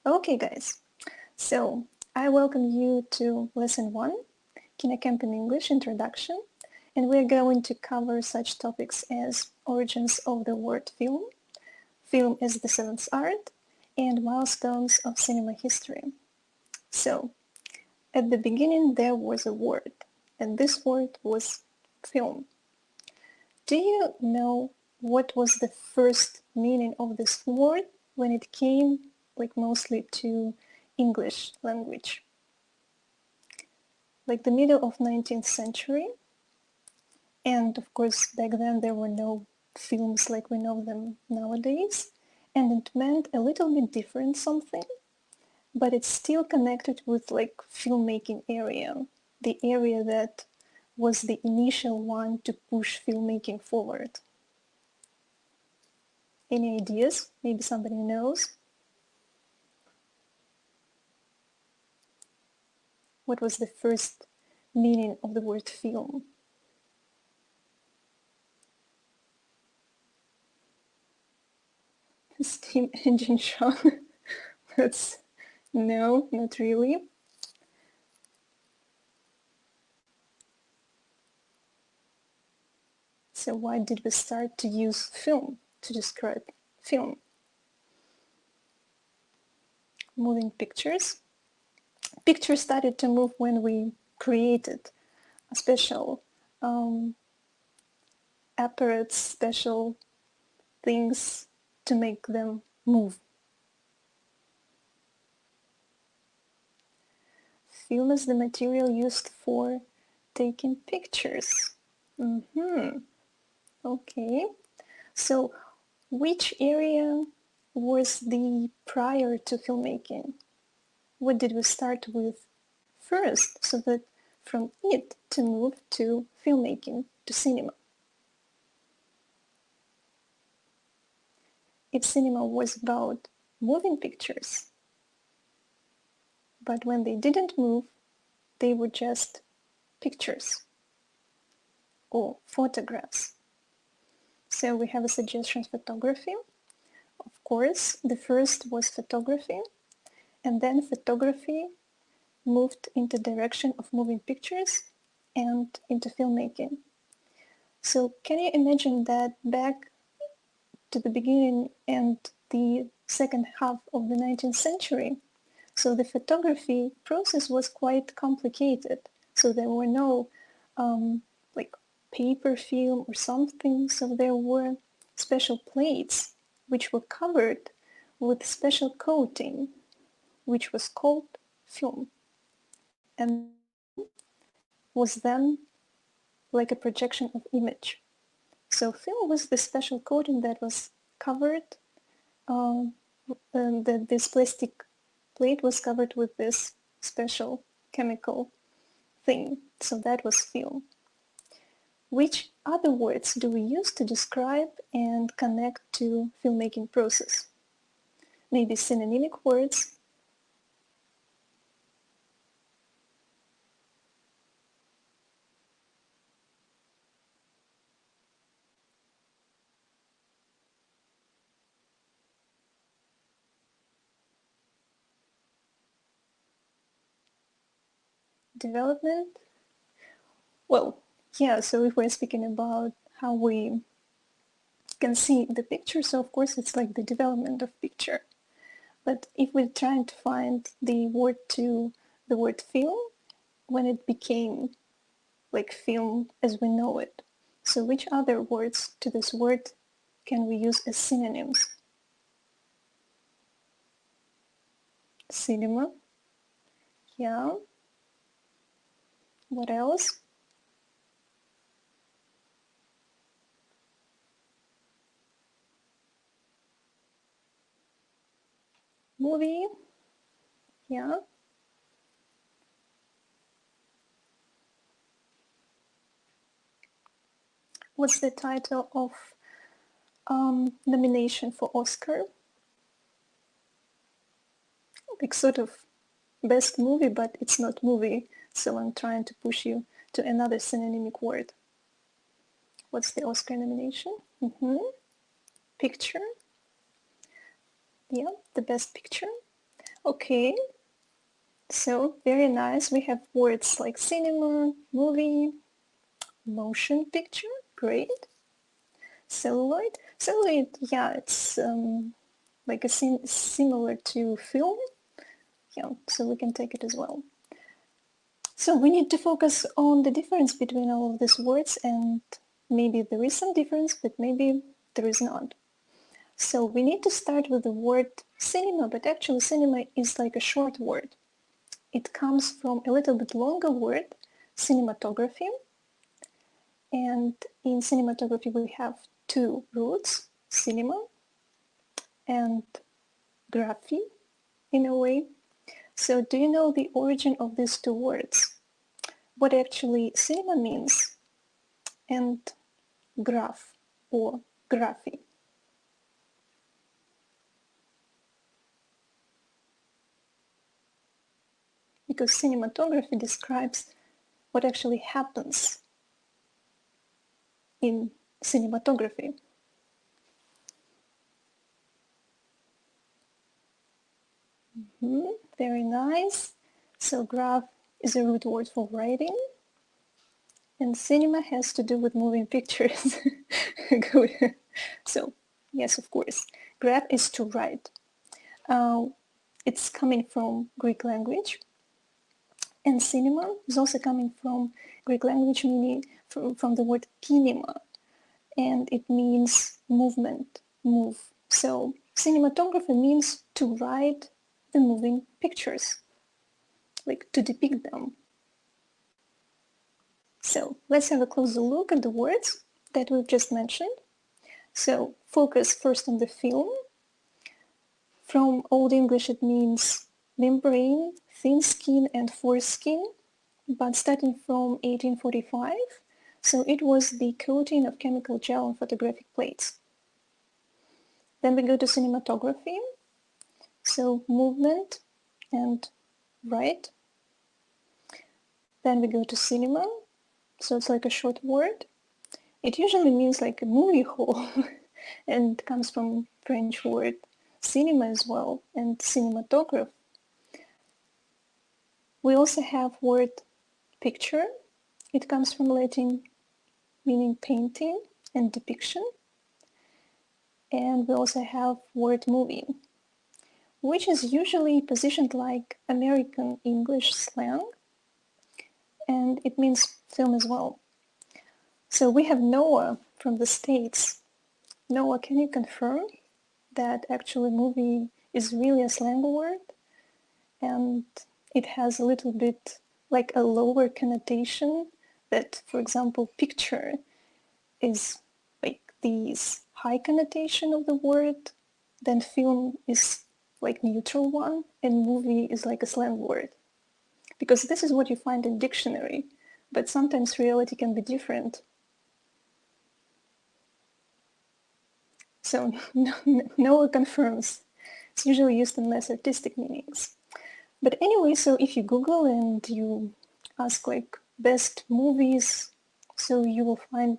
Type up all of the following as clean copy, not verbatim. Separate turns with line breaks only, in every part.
Okay, guys, so I welcome you to Lesson 1, KINOCAMP in English Introduction, and we're going to cover such topics as origins of the word film, film as the seventh art, and milestones of cinema history. So, at the beginning there was a word, and this word was film. Do you know what was the first meaning of this word when it came mostly to English language? Like the middle of 19th century, and of course back then there were no films like we know them nowadays, and it meant a little bit different something, but it's still connected with filmmaking area, the area that was the initial one to push filmmaking forward. Any ideas? Maybe somebody knows? What was the first meaning of the word film? Steam engine, Sean. That's no, not really. So why did we start to use film to describe film? Moving pictures. Pictures started to move when we created a special apparatus, special things to make them move. Film is the material used for taking pictures. Okay. So which area was the prior to filmmaking? What did we start with first so that from it to move to filmmaking, to cinema? If cinema was about moving pictures, but when they didn't move, they were just pictures or photographs. So we have a suggestion: photography. Of course, the first was photography, and then photography moved into direction of moving pictures and into filmmaking. So can you imagine that back to the beginning and the second half of the 19th century? So the photography process was quite complicated. So there were no paper film or something. So there were special plates which were covered with special coating, which was called film. And was then like a projection of image. So film was the special coating that was covered, this plastic plate was covered with this special chemical thing. So that was film. Which other words do we use to describe and connect to filmmaking process? Maybe synonymic words. Development. Well, yeah, so if we're speaking about how we can see the picture, so of course it's like the development of picture. But if we're trying to find the word film, when it became like film as we know it, so which other words to this word can we use as synonyms? Cinema. Yeah. What else? Movie. Yeah. What's the title of nomination for Oscar? Like sort of best movie, but it's not movie. So I'm trying to push you to another synonymic word. What's the Oscar nomination? Picture. Yeah, the best picture. Okay, so very nice. We have words like cinema, movie, motion picture, great. Celluloid. Celluloid, yeah, it's like a similar to film. Yeah, so we can take it as well. So we need to focus on the difference between all of these words, and maybe there is some difference, but maybe there is not. So we need to start with the word cinema, but actually cinema is like a short word. It comes from a little bit longer word, cinematography. And in cinematography we have two roots, cinema and graphy in a way. So do you know the origin of these two words? What actually cinema means and graph or graphy? Because cinematography describes what actually happens in cinematography. Very nice. So graph is a root word for writing. And cinema has to do with moving pictures. Good. So, yes, of course. Graph is to write. It's coming from Greek language. And cinema is also coming from Greek language, meaning from the word kinema. And it means movement, move. So cinematography means to write the moving pictures, like to depict them. So let's have a closer look at the words that we've just mentioned. So focus first on the film. From Old English it means membrane, thin skin and foreskin, but starting from 1845, so it was the coating of chemical gel on photographic plates. Then we go to cinematography, so movement and write. Then we go to cinema, so it's like a short word. It usually means like a movie hall and comes from French word cinema as well, and cinematograph. We also have word picture. It comes from Latin meaning painting and depiction. And we also have word movie, which is usually positioned like American English slang, and it means film as well. So we have Noah from the States. Noah, can you confirm that actually movie is really a slang word and it has a little bit like a lower connotation that, for example, picture is like this high connotation of the word, then film is like neutral one and movie is like a slang word? Because this is what you find in dictionary, but sometimes reality can be different. So Noah confirms. It's usually used in less artistic meanings. But anyway, so if you Google and you ask like best movies, so you will find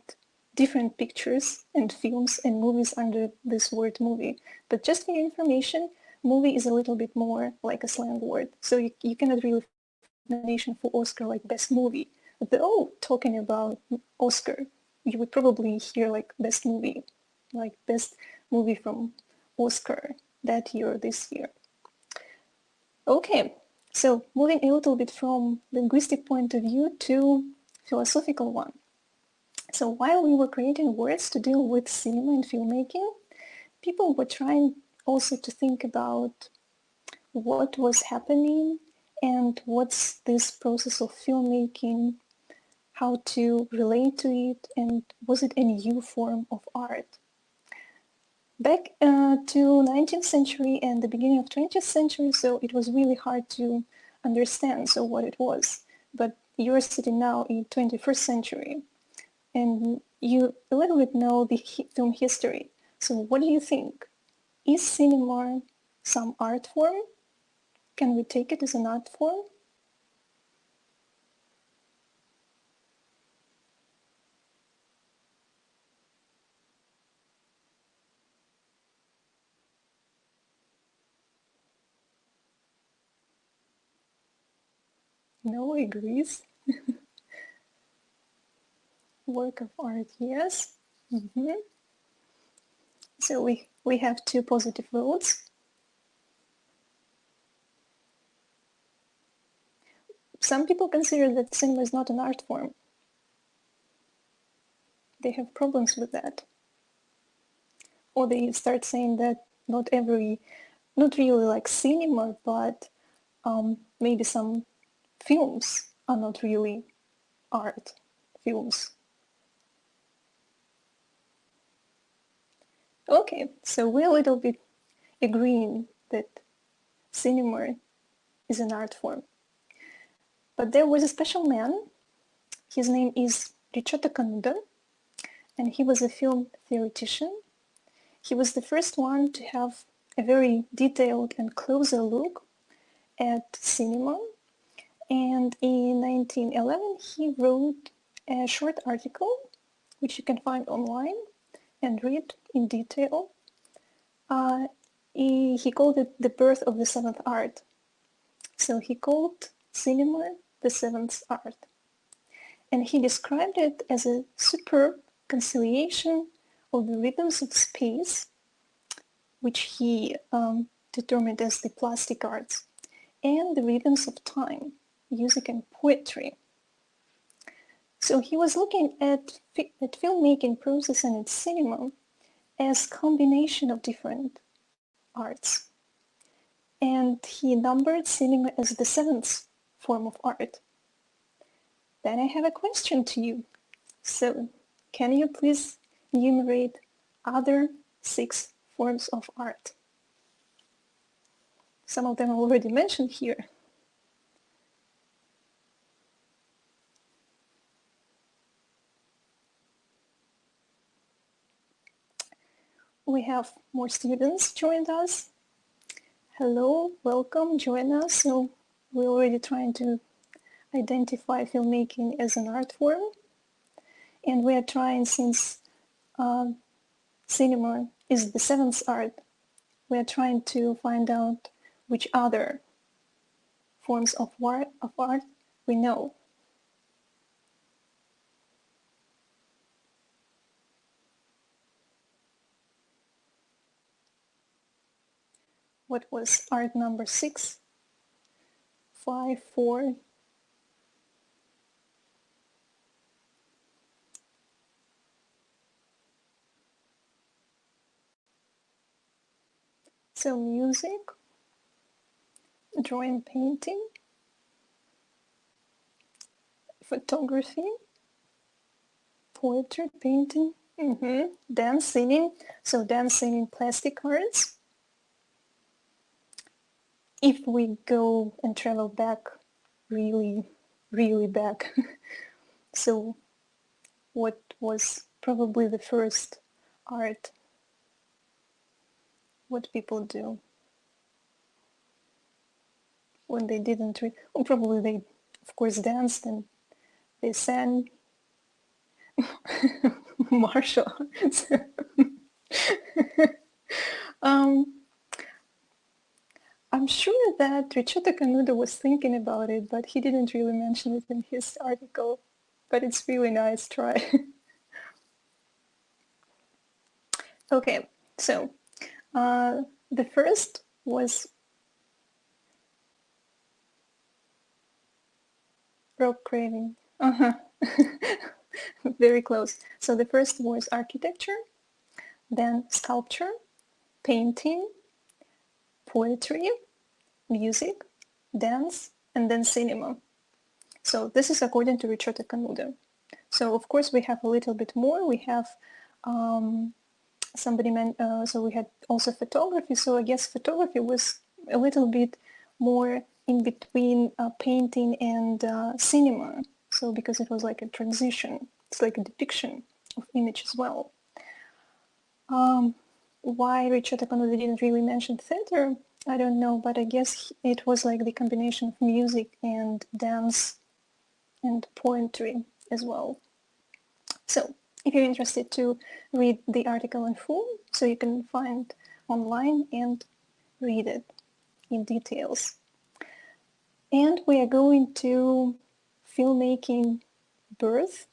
different pictures and films and movies under this word movie. But just for your information, movie is a little bit more like a slang word. So you cannot really find a nomination for Oscar like best movie. Though talking about Oscar, you would probably hear like best movie, like best movie from Oscar that year or this year. Okay, so moving a little bit from linguistic point of view to philosophical one. So while we were creating words to deal with cinema and filmmaking, people were trying also to think about what was happening and what's this process of filmmaking, how to relate to it, and was it a new form of art? Back to 19th century and the beginning of 20th century, so it was really hard to understand so what it was. But you're sitting now in 21st century and you a little bit know the film history. So what do you think? Is cinema some art form? Can we take it as an art form? No, agrees. Work of art, yes. So we have 2 positive votes. Some people consider that cinema is not an art form. They have problems with that. Or they start saying that not really like cinema, but maybe some films are not really art films. Okay, so we're a little bit agreeing that cinema is an art form. But there was a special man. His name is Ricciotto Canudo, and he was a film theoretician. He was the first one to have a very detailed and closer look at cinema. And in 1911, he wrote a short article, which you can find online and read in detail. He called it the birth of the seventh art. So he called cinema the seventh art. And he described it as a superb conciliation of the rhythms of space, which he determined as the plastic arts, and the rhythms of time, music and poetry. So he was looking at filmmaking process and at cinema as combination of different arts. And he numbered cinema as the seventh form of art. Then I have a question to you. So can you please enumerate other 6 forms of art? Some of them are already mentioned here. We have more students joined us. Hello, welcome, join us. So we're already trying to identify filmmaking as an art form. And we are trying, since cinema is the seventh art, we are trying to find out which other forms of art we know. What was art number 6? 5, 4? So music, drawing, painting, photography, poetry, painting, dance, singing. So dance, singing, plastic arts. If we go and travel back, really, really back, so what was probably the first art? What people do when they didn't read? Well, probably they, of course, danced and they sang martial arts. I'm sure that Ricciotto Canudo was thinking about it, but he didn't really mention it in his article. But it's really nice try. Okay, so the first was rock craving. Very close. So the first was architecture, then sculpture, painting, poetry, music, dance, and then cinema. So this is according to Ricciotto Canudo. So of course we have a little bit more. We have so we had also photography. So I guess photography was a little bit more in between painting and cinema. So because it was like a transition, it's like a depiction of image as well. Why Ricciotto Canudo didn't really mention theater, I don't know, but I guess it was like the combination of music and dance and poetry as well. So if you're interested to read the article in full, so you can find online and read it in details. And we are going to filmmaking birth.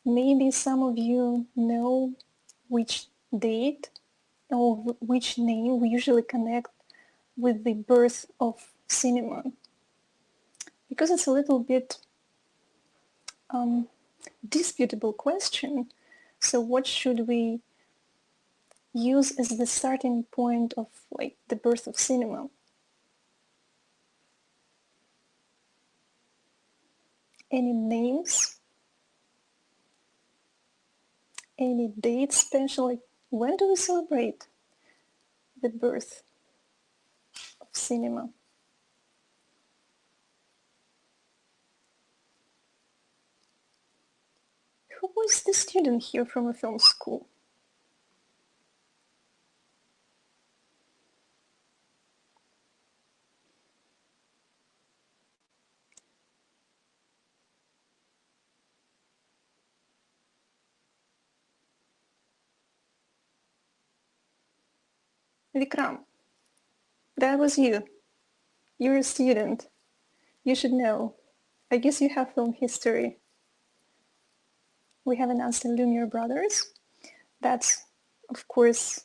Maybe some of you know which date or which name we usually connect with the birth of cinema, because it's a little bit disputable question. So what should we use as the starting point of like the birth of cinema? Any names? Any dates special? Like, when do we celebrate the birth of cinema? Who was the student here from a film school? Vikram, that was you. You're a student. You should know. I guess you have film history. We have announced the Lumiere brothers. That's, of course,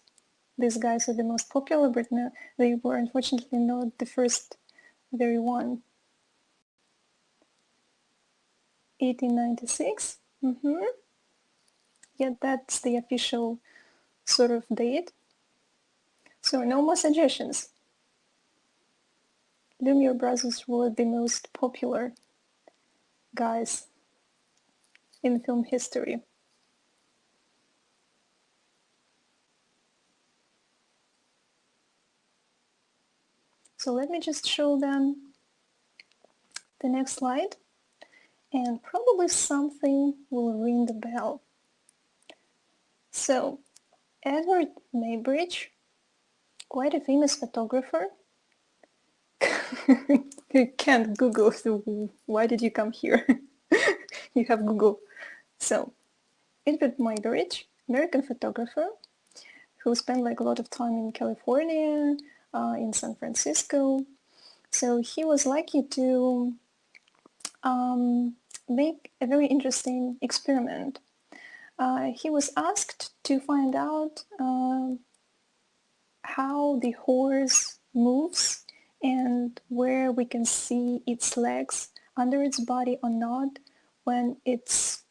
these guys are the most popular, but no, they were unfortunately not the first very one. 1896. Yeah, that's the official sort of date. So no more suggestions. Lumiere brothers were the most popular guys in film history. So let me just show them the next slide, and probably something will ring the bell. So Edward Maybridge, quite a famous photographer. You can't Google, so why did you come here? You have Google. So Edward Maybridge, American photographer, who spent like a lot of time in California, in San Francisco. So he was lucky to make a very interesting experiment. He was asked to find out how the horse moves and where we can see its legs under its body or not when it's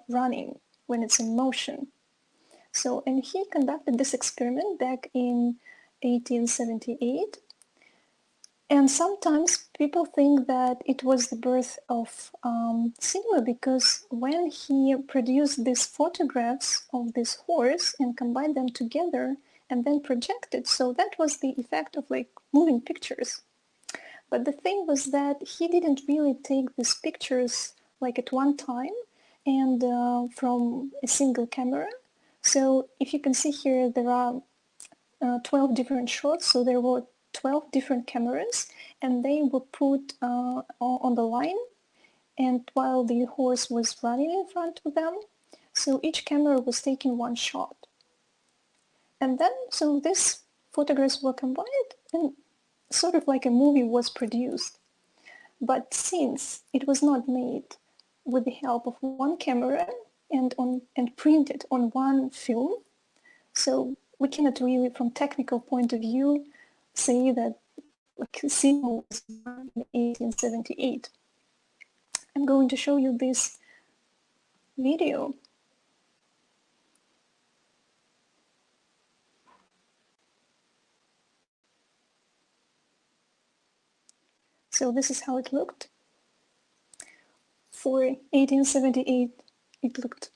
running, when it's in motion. So, and he conducted this experiment back in 1878. And sometimes people think that it was the birth of cinema, because when he produced these photographs of this horse and combined them together and then projected, so that was the effect of like moving pictures. But the thing was that he didn't really take these pictures like at one time and from a single camera. So if you can see here, there are 12 different shots, so there were 12 different cameras, and they were put on the line, and while the horse was running in front of them, so each camera was taking one shot. And then, so these photographs were combined, and sort of like a movie was produced. But since it was not made with the help of one camera and printed on one film, so we cannot really, from technical point of view, say that like cinema was born in 1878. I'm going to show you this video. So this is how it looked. For 1878, it looked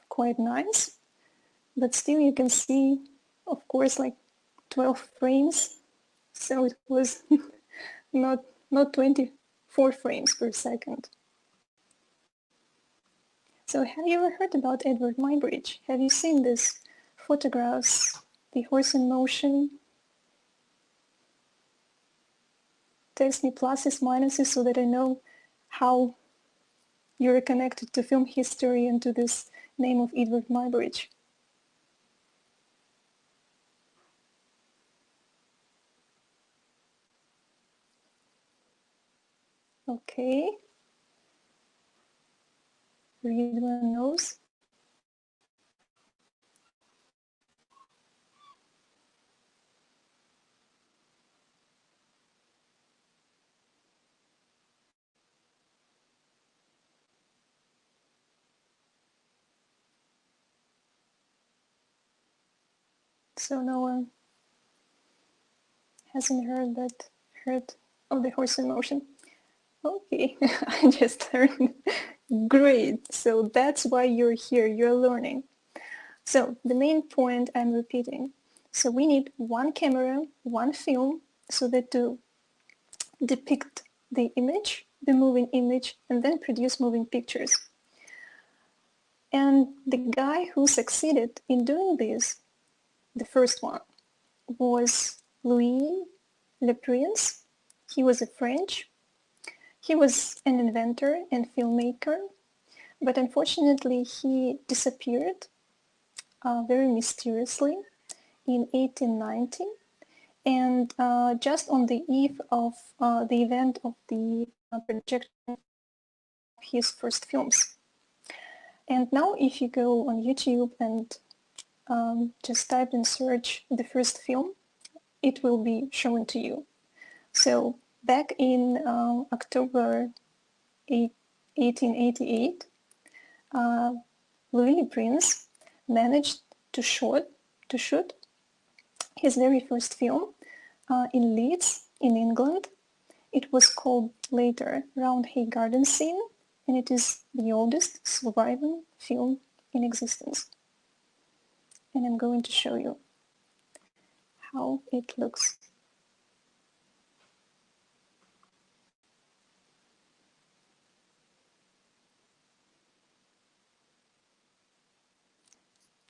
quite nice, but still you can see, of course, like 12 frames. So it was not 24 frames per second. So have you ever heard about Edward Muybridge? Have you seen these photographs, the horse in motion? Text me pluses, minuses, so that I know how you're connected to film history and to this name of Edward Muybridge. Okay. Read one nose. So no one hasn't heard of the horse in motion. Okay, I just learned. Great. So that's why you're here. You're learning. So the main point I'm repeating. So we need one camera, one film, so that to depict the image, the moving image, and then produce moving pictures. And the guy who succeeded in doing this, the first one, was Louis Le Prince. He was a French. He was an inventor and filmmaker, but unfortunately he disappeared very mysteriously in 1890, and just on the eve of the event of the projection of his first films. And now if you go on YouTube and just type in search the first film, it will be shown to you. So back in October 1888, Louis Le Prince managed to shoot his very first film in Leeds, in England. It was called later Round Hay Garden Scene, and it is the oldest surviving film in existence. And I'm going to show you how it looks.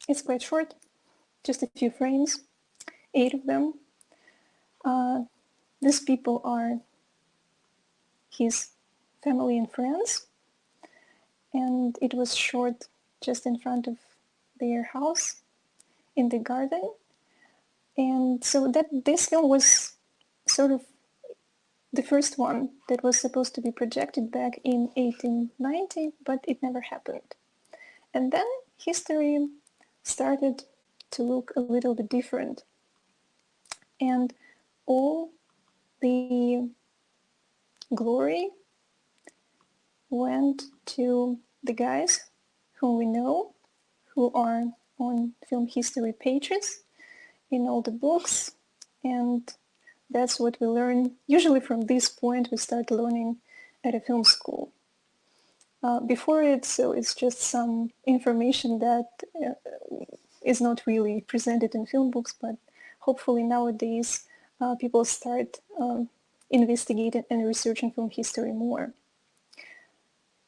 It's quite short, just a few frames, 8 of them. These people are his family and friends, and it was shot just in front of their house in the garden. And so that this film was sort of the first one that was supposed to be projected back in 1890, but it never happened. And then history started to look a little bit different. And all the glory went to the guys whom we know, who are on film history pages in all the books. And that's what we learn. Usually from this point we start learning at a film school. Before it, so it's just some information that is not really presented in film books, but hopefully nowadays people start investigating and researching film history more.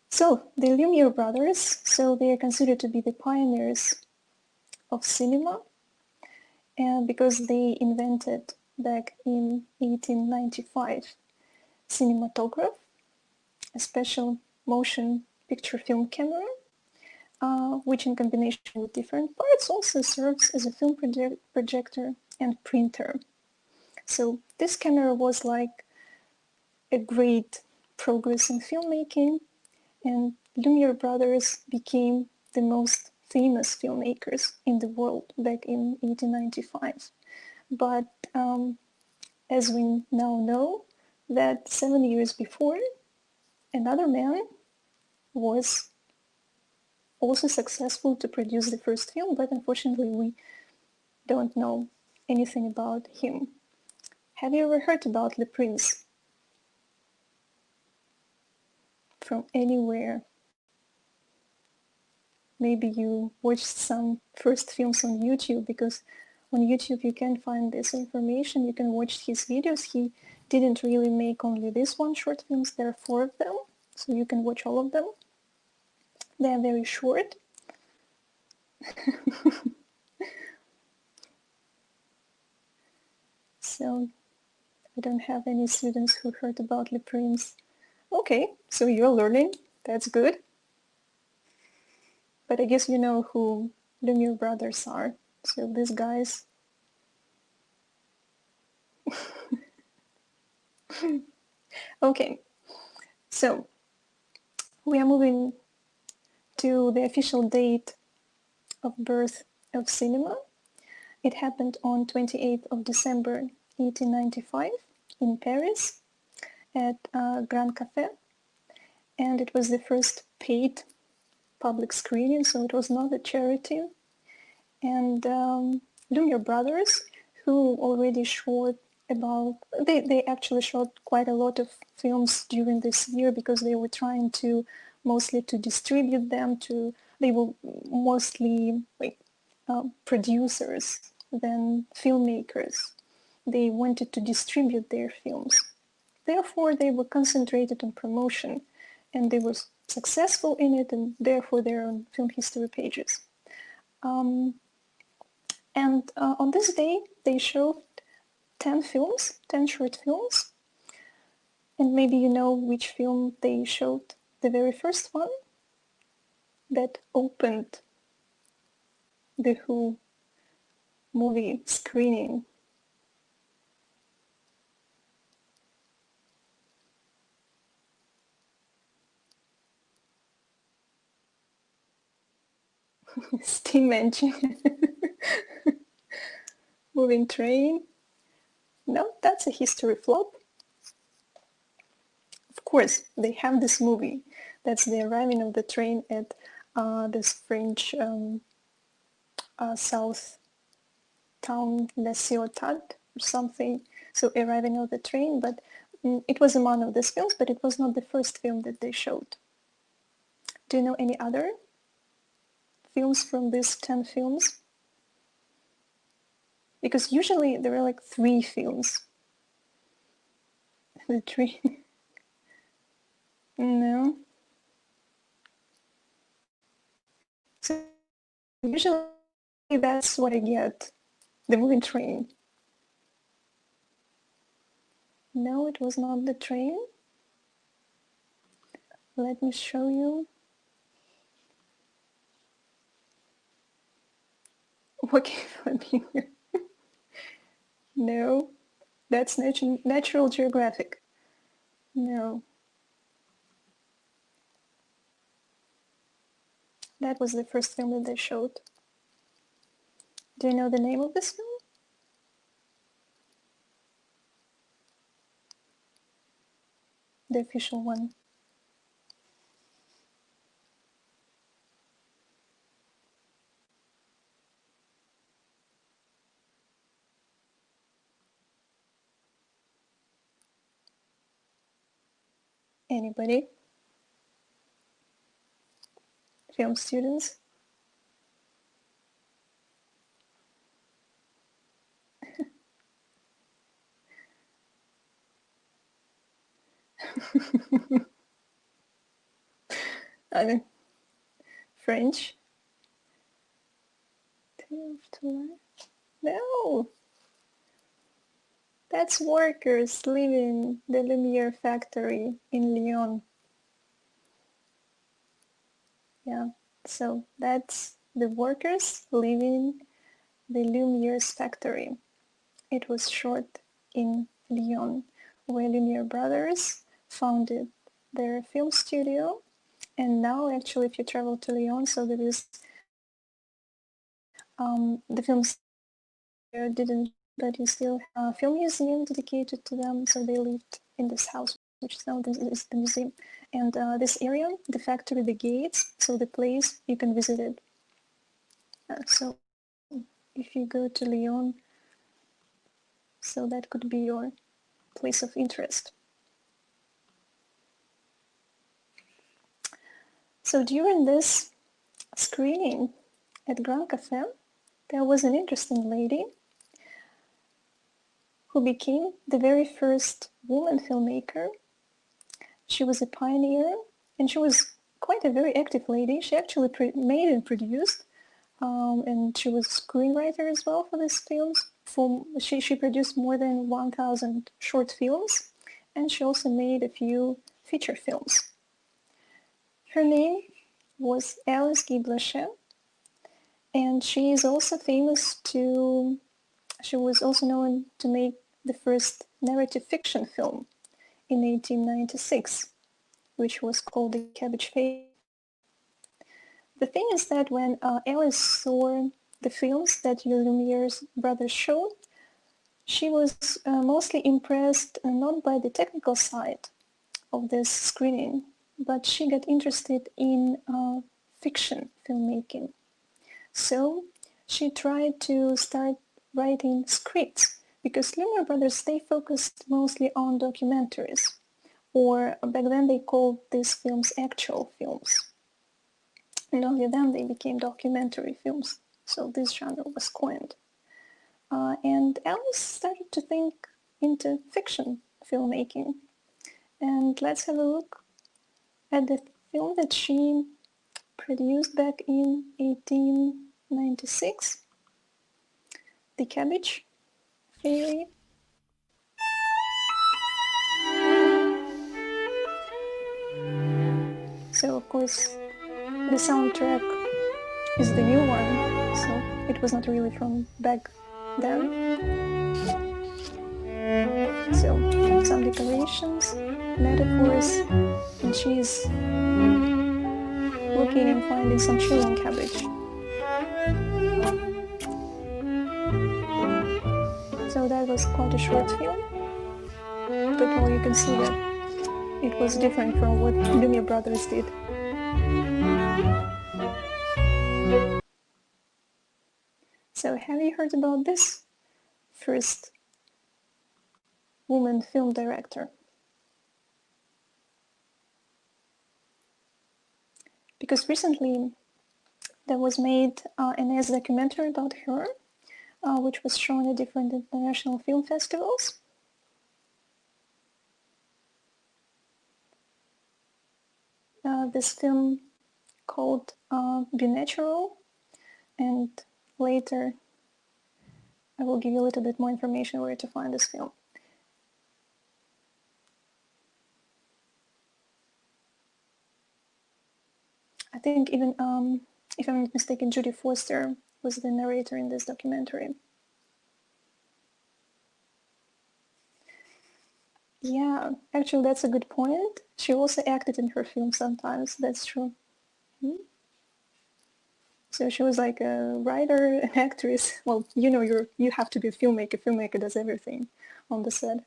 So the Lumiere brothers, so they are considered to be the pioneers of cinema, because they invented back in 1895 cinematograph, a special motion picture film camera, which in combination with different parts also serves as a film projector and printer. So this camera was like a great progress in filmmaking, and Lumiere brothers became the most famous filmmakers in the world back in 1895. But as we now know, that 7 years before, another man was also successful to produce the first film, but unfortunately we don't know anything about him. Have you ever heard about Le Prince? From anywhere? Maybe you watched some first films on YouTube, because on YouTube you can find this information. You can watch his videos. He didn't really make only this one short films. There are 4 of them, so you can watch all of them. They are very short. So I don't have any students who heard about Le Prince. Okay, so you're learning. That's good. But I guess you know who Lumiere brothers are. So these guys. Okay, So we are moving to the official date of birth of cinema. It happened on 28th of December 1895 in Paris at Grand Café, and it was the first paid public screening, so it was not a charity. And Lumiere brothers, who already shot they actually shot quite a lot of films during this year because they were trying to mostly to distribute them to, they were mostly like producers than filmmakers. They wanted to distribute their films. Therefore, they were concentrated on promotion, and they were successful in it, and therefore they're on film history pages. And on this day, they showed 10 films, 10 short films. And maybe you know which film they showed, the very first one that opened the Who movie screening. Steam engine. Moving train. No, that's a history flop. Of course, they have this movie. That's the arriving of the train at this French south town, La Ciotat, or something. So arriving of the train, but it was among of these films, but it was not the first film that they showed. Do you know any other films from these 10 films? Because usually there are like 3 films. The train. No. So usually that's what I get. The moving train. No, it was not the train. Let me show you. Okay, let me. No, that's Natural Geographic. No. That was the first film that they showed. Do you know the name of this film? The official one. Anybody? Film students? I mean, French? No! That's workers leaving the Lumiere factory in Lyon. Yeah, so that's the workers leaving the Lumiere's factory. It was shot in Lyon, where Lumiere brothers founded their film studio. And now, actually, if you travel to Lyon, so there is the films there didn't, but you still have a film museum dedicated to them. So they lived in this house, which is now the museum. And this area, the factory, the gates, so the place, you can visit it. So if you go to Lyon, so that could be your place of interest. So during this screening at Grand Café, there was an interesting lady who became the very first woman filmmaker. She was a pioneer, and she was quite a very active lady. She actually made and produced, and she was a screenwriter as well for these films. She produced more than 1,000 short films, and she also made a few feature films. Her name was Alice Guy Blanchet, and she is also famous to, she was also known to make the first narrative fiction film in 1896. which was called the cabbage phase. The thing is that when Alice saw the films that the Lumiere's brothers showed, she was mostly impressed not by the technical side of this screening, but she got interested in fiction filmmaking. So she tried to start writing scripts because Lumiere brothers, they focused mostly on documentaries, or back then they called these films actual films. And only then they became documentary films. So this genre was coined. And Alice started to think into fiction filmmaking. And let's have a look at the film that she produced back in 1896, The Cabbage Fairy. So of course the soundtrack is the new one, so it was not really from back then. So some decorations, metaphors, and she's looking and finding some chewing cabbage. So that was quite a short film, but well, you can see that it was different from what Lumiere brothers did. So have you heard about this first woman film director? Because recently there was made an NS documentary about her, which was shown at different international film festivals. This film called Be Natural, and later I will give you a little bit more information where to find this film. I think even, if I'm not mistaken, Judy Foster was the narrator in this documentary. Yeah, actually that's a good point. She also acted in her film sometimes, that's true. So she was like a writer, an actress. Well, you know, you have to be a filmmaker. Filmmaker does everything on the set.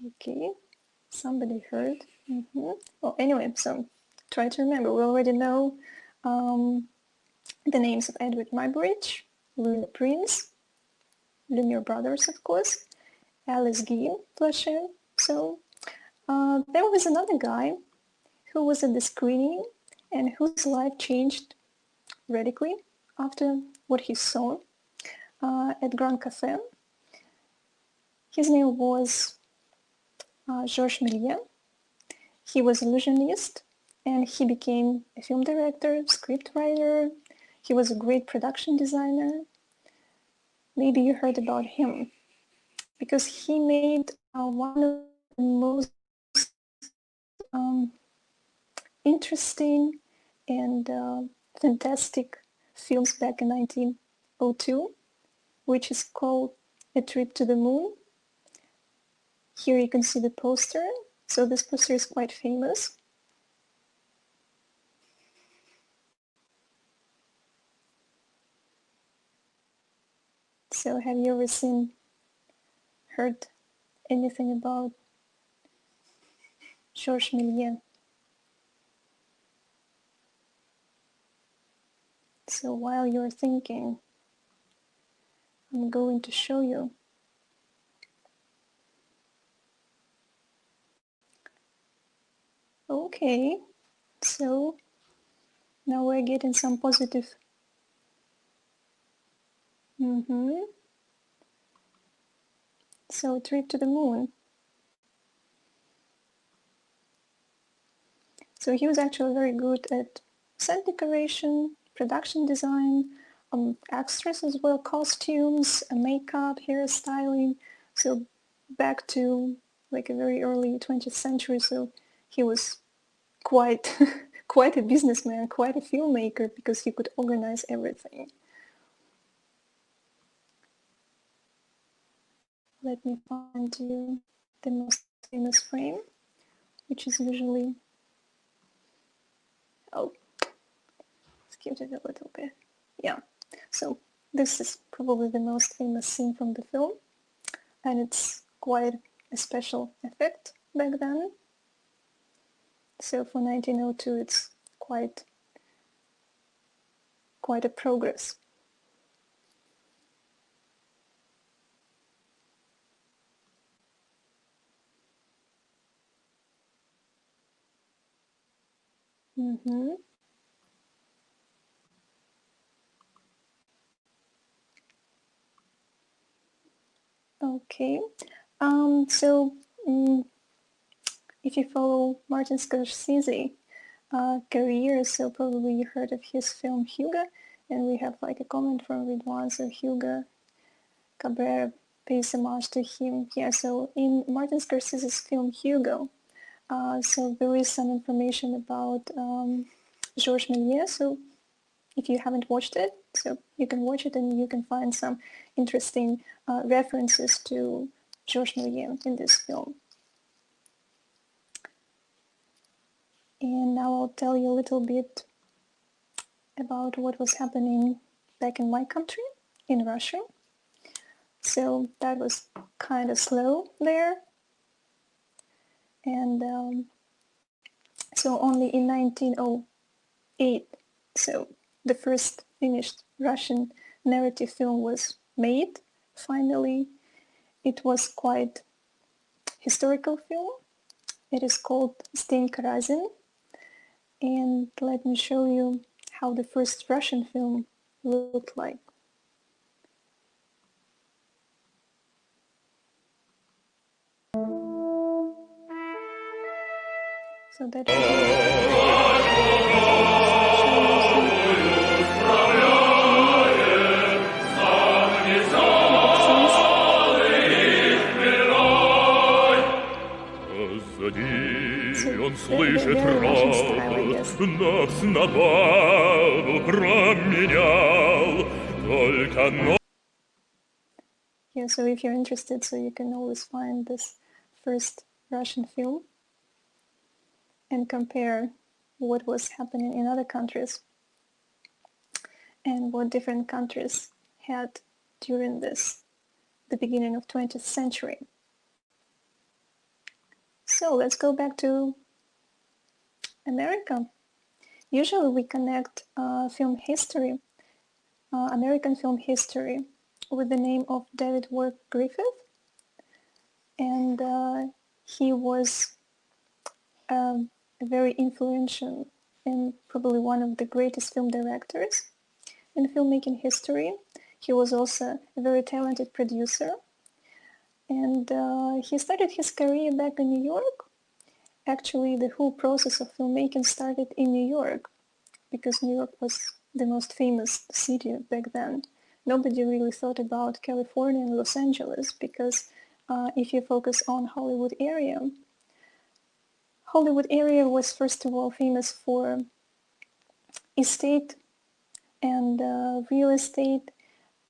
Okay, somebody heard. Well, anyway, so try to remember. We already know the names of Edward Muybridge, Louis Prince, Lumiere brothers, of course, Alice Guy Blanchet. So there was another guy who was at the screening and whose life changed radically after what he saw at Grand Café. His name was Georges Méliès. He was illusionist and he became a film director, scriptwriter. He was a great production designer. Maybe you heard about him because he made one of the most interesting and fantastic films back in 1902, which is called A Trip to the Moon. Here you can see the poster. So this poster is quite famous. So have you ever heard anything about Georges Méliès? So while you're thinking, I'm going to show you. Okay, so now we're getting some positive. So Trip to the Moon. So he was actually very good at set decoration, production design, extras as well, costumes, makeup, hairstyling. So back to like a very early 20th century. So he was quite quite a businessman, quite a filmmaker, because he could organize everything. let me find you the most famous frame, which is usually, oh, skewed it a little bit. Yeah, so this is probably the most famous scene from the film, and it's quite a special effect back then. So for 1902, it's quite a progress. Mm-hmm. Okay. So if you follow Martin Scorsese career, so probably you heard of his film Hugo, and we have like a comment from Ridwan, so Hugo Cabrera pays homage to him. Yeah, so in Martin Scorsese's film Hugo, so there is some information about Georges Méliès. So if you haven't watched it, so you can watch it and you can find some interesting references to Georges Méliès in this film. And now I'll tell you a little bit about what was happening back in my country, in Russia. So that was kind of slow there. And so only in 1908, so the first finished Russian narrative film was made. Finally, it was quite historical film. It is called Stenka Razin. And let me show you how the first Russian film looked like. So that
Он слышит ропот, нас на бал променял, только ночь.
Yeah, so if you're interested, so you can always find this first Russian film and compare what was happening in other countries and what different countries had during the beginning of 20th century. So let's go back to America. Usually we connect film history, American film history, with the name of David Wark Griffith, and he was a very influential and probably one of the greatest film directors in filmmaking history. He was also a very talented producer, and he started his career back in New York. Actually, the whole process of filmmaking started in New York, because New York was the most famous city back then. Nobody really thought about California and Los Angeles, because if you focus on Hollywood area was first of all famous for estate and real estate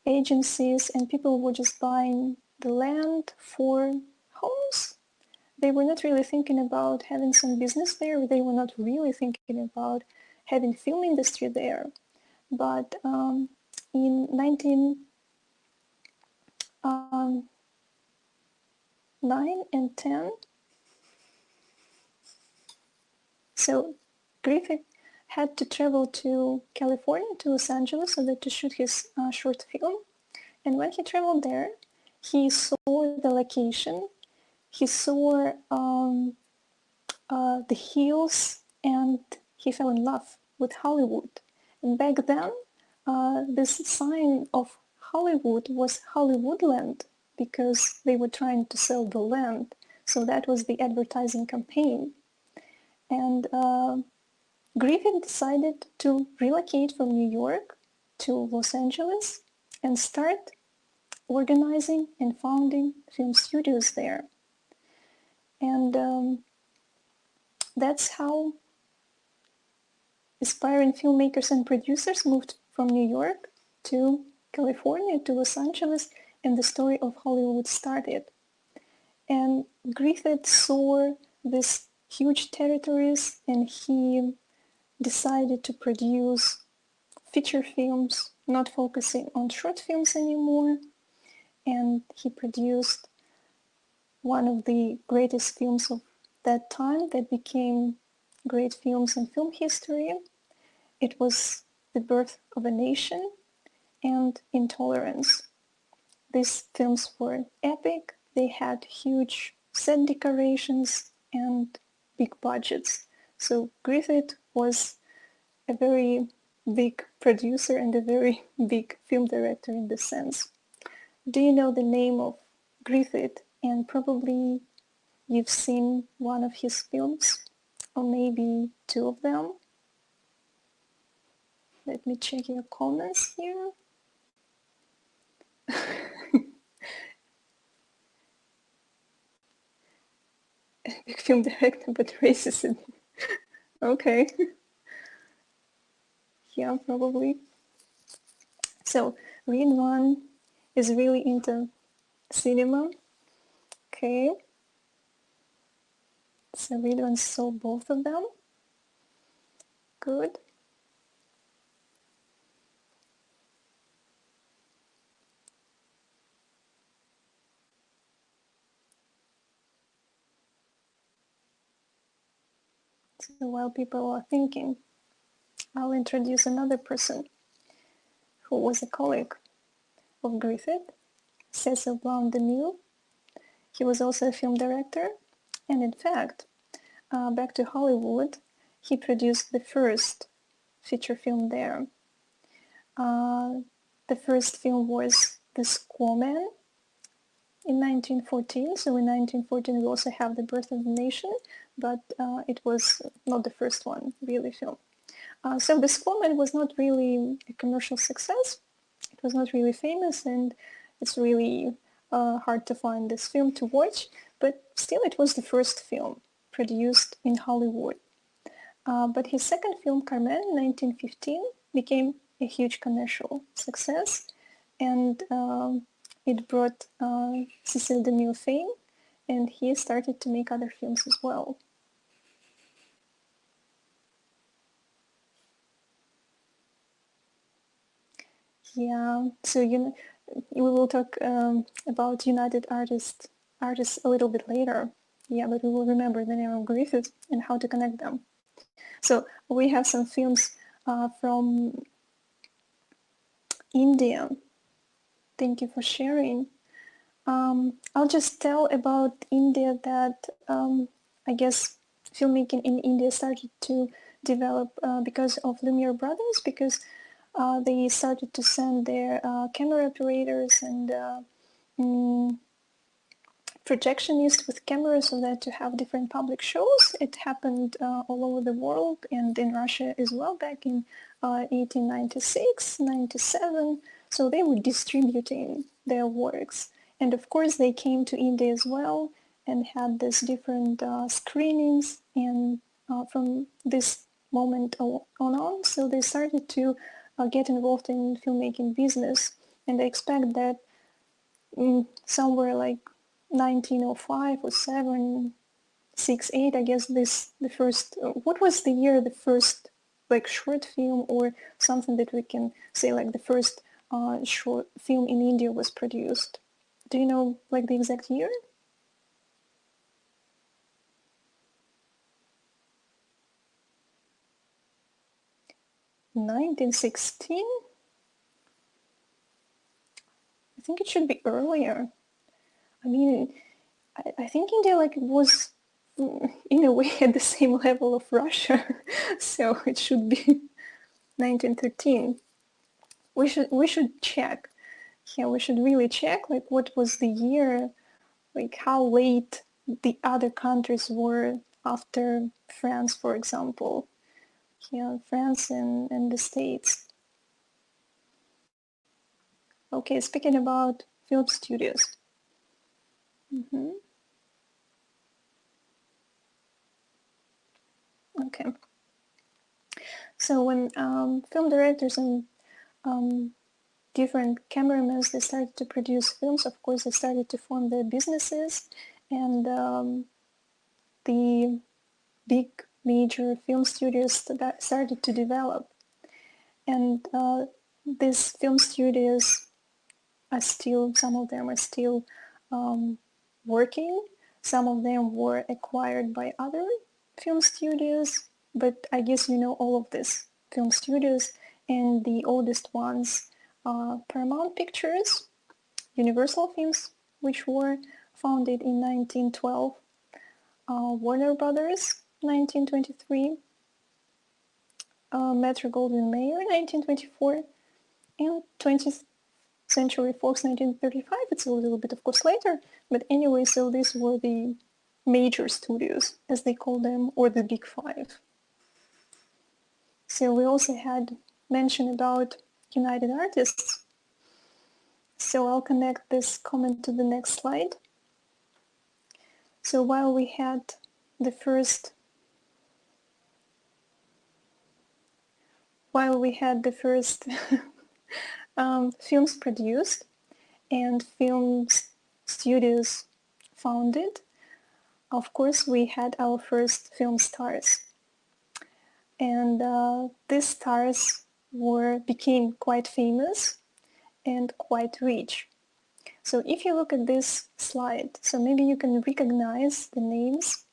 agencies, and people were just buying the land for homes. They were not really thinking about having some business there. They were not really thinking about having film industry there. But in 1909 and 10, so Griffith had to travel to California, to Los Angeles, so that to shoot his short film. And when he traveled there, he saw the location, he saw the hills, and he fell in love with Hollywood. And back then, this sign of Hollywood was Hollywoodland, because they were trying to sell the land. So that was the advertising campaign. And Griffith decided to relocate from New York to Los Angeles and start organizing and founding film studios there. And that's how aspiring filmmakers and producers moved from New York to California, to Los Angeles, and the story of Hollywood started. And Griffith saw these huge territories, and he decided to produce feature films, not focusing on short films anymore. And he produced one of the greatest films of that time that became great films in film history. It was The Birth of a Nation and Intolerance. These films were epic. They had huge set decorations and big budgets. So Griffith was a very big producer and a very big film director in this sense. Do you know the name of Griffith? And probably you've seen one of his films, or maybe two of them. Let me check your comments here. Big film director, but racist. Okay. Yeah, probably. So Ridwan is really into cinema. Okay. So Ridwan saw both of them. Good. So while people are thinking, I'll introduce another person who was a colleague of Griffith, Cecil Blount-DeMille. He was also a film director, and in fact, back to Hollywood, he produced the first feature film there. The first film was The Squawman in 1914. So in 1914 we also have The Birth of the Nation, but it was not the first one, really, film. So The Squawman was not really a commercial success. It was not really famous, and it's really hard to find this film to watch, but still it was the first film produced in Hollywood. But his second film, Carmen, in 1915, became a huge commercial success, and it brought Cecil DeMille fame, and he started to make other films as well. Yeah, so we will talk about United Artists a little bit later. Yeah, but we will remember the name of Griffith and how to connect them. So we have some films from India. Thank you for sharing. I'll just tell about India that I guess filmmaking in India started to develop because of Lumiere brothers, because they started to send their camera operators and projectionists with cameras so that to have different public shows. It happened all over the world and in Russia as well back in 1896, 97. So they were distributing their works. And of course they came to India as well and had these different screenings, and from this moment on, so they started to get involved in filmmaking business. And I expect that somewhere like 1905 or 7, 6, 8, I guess the first, what was the year the first like short film or something that we can say like the first short film in India was produced? Do you know like the exact year? 1916? I think it should be earlier. I mean, I think India like was in a way at the same level of Russia, so it should be 1913. We should check. Yeah, we should really check like what was the year, like how late the other countries were after France, for example. Yeah, France and the States. Okay, speaking about film studios. Okay. So when film directors and different cameramen, they started to produce films. Of course, they started to form their businesses, and the big major film studios started to develop. And these film studios are still, some of them are still working. Some of them were acquired by other film studios, but I guess you know all of these film studios, and the oldest ones are Paramount Pictures, Universal Films, which were founded in 1912, Warner Brothers, 1923, Metro-Goldwyn-Mayer, 1924, and 20th Century Fox, 1935. It's a little bit, of course, later, but anyway, so these were the major studios, as they call them, or the Big Five. So we also had mention about United Artists. So I'll connect this comment to the next slide. So while we had the first films produced and film studios founded, of course we had our first film stars. And these stars became quite famous and quite rich. So if you look at this slide, so maybe you can recognize the names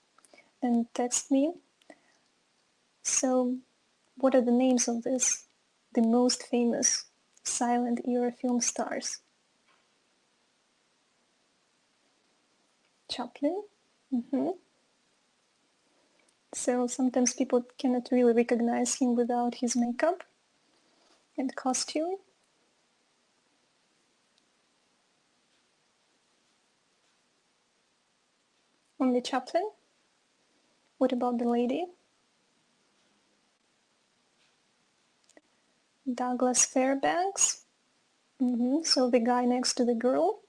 and text me. So what are the names of the most famous silent era film stars? Chaplin. So sometimes people cannot really recognize him without his makeup and costume. Only Chaplin? What about the lady? Douglas Fairbanks. So the guy next to the girl,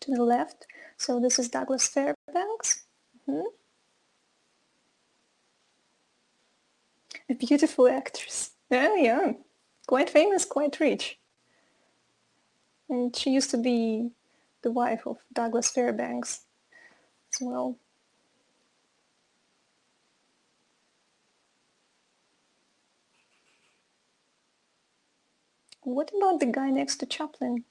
to the left. So this is Douglas Fairbanks. A beautiful actress. Yeah. Quite famous, quite rich. And she used to be the wife of Douglas Fairbanks as well. What about the guy next to Chaplin?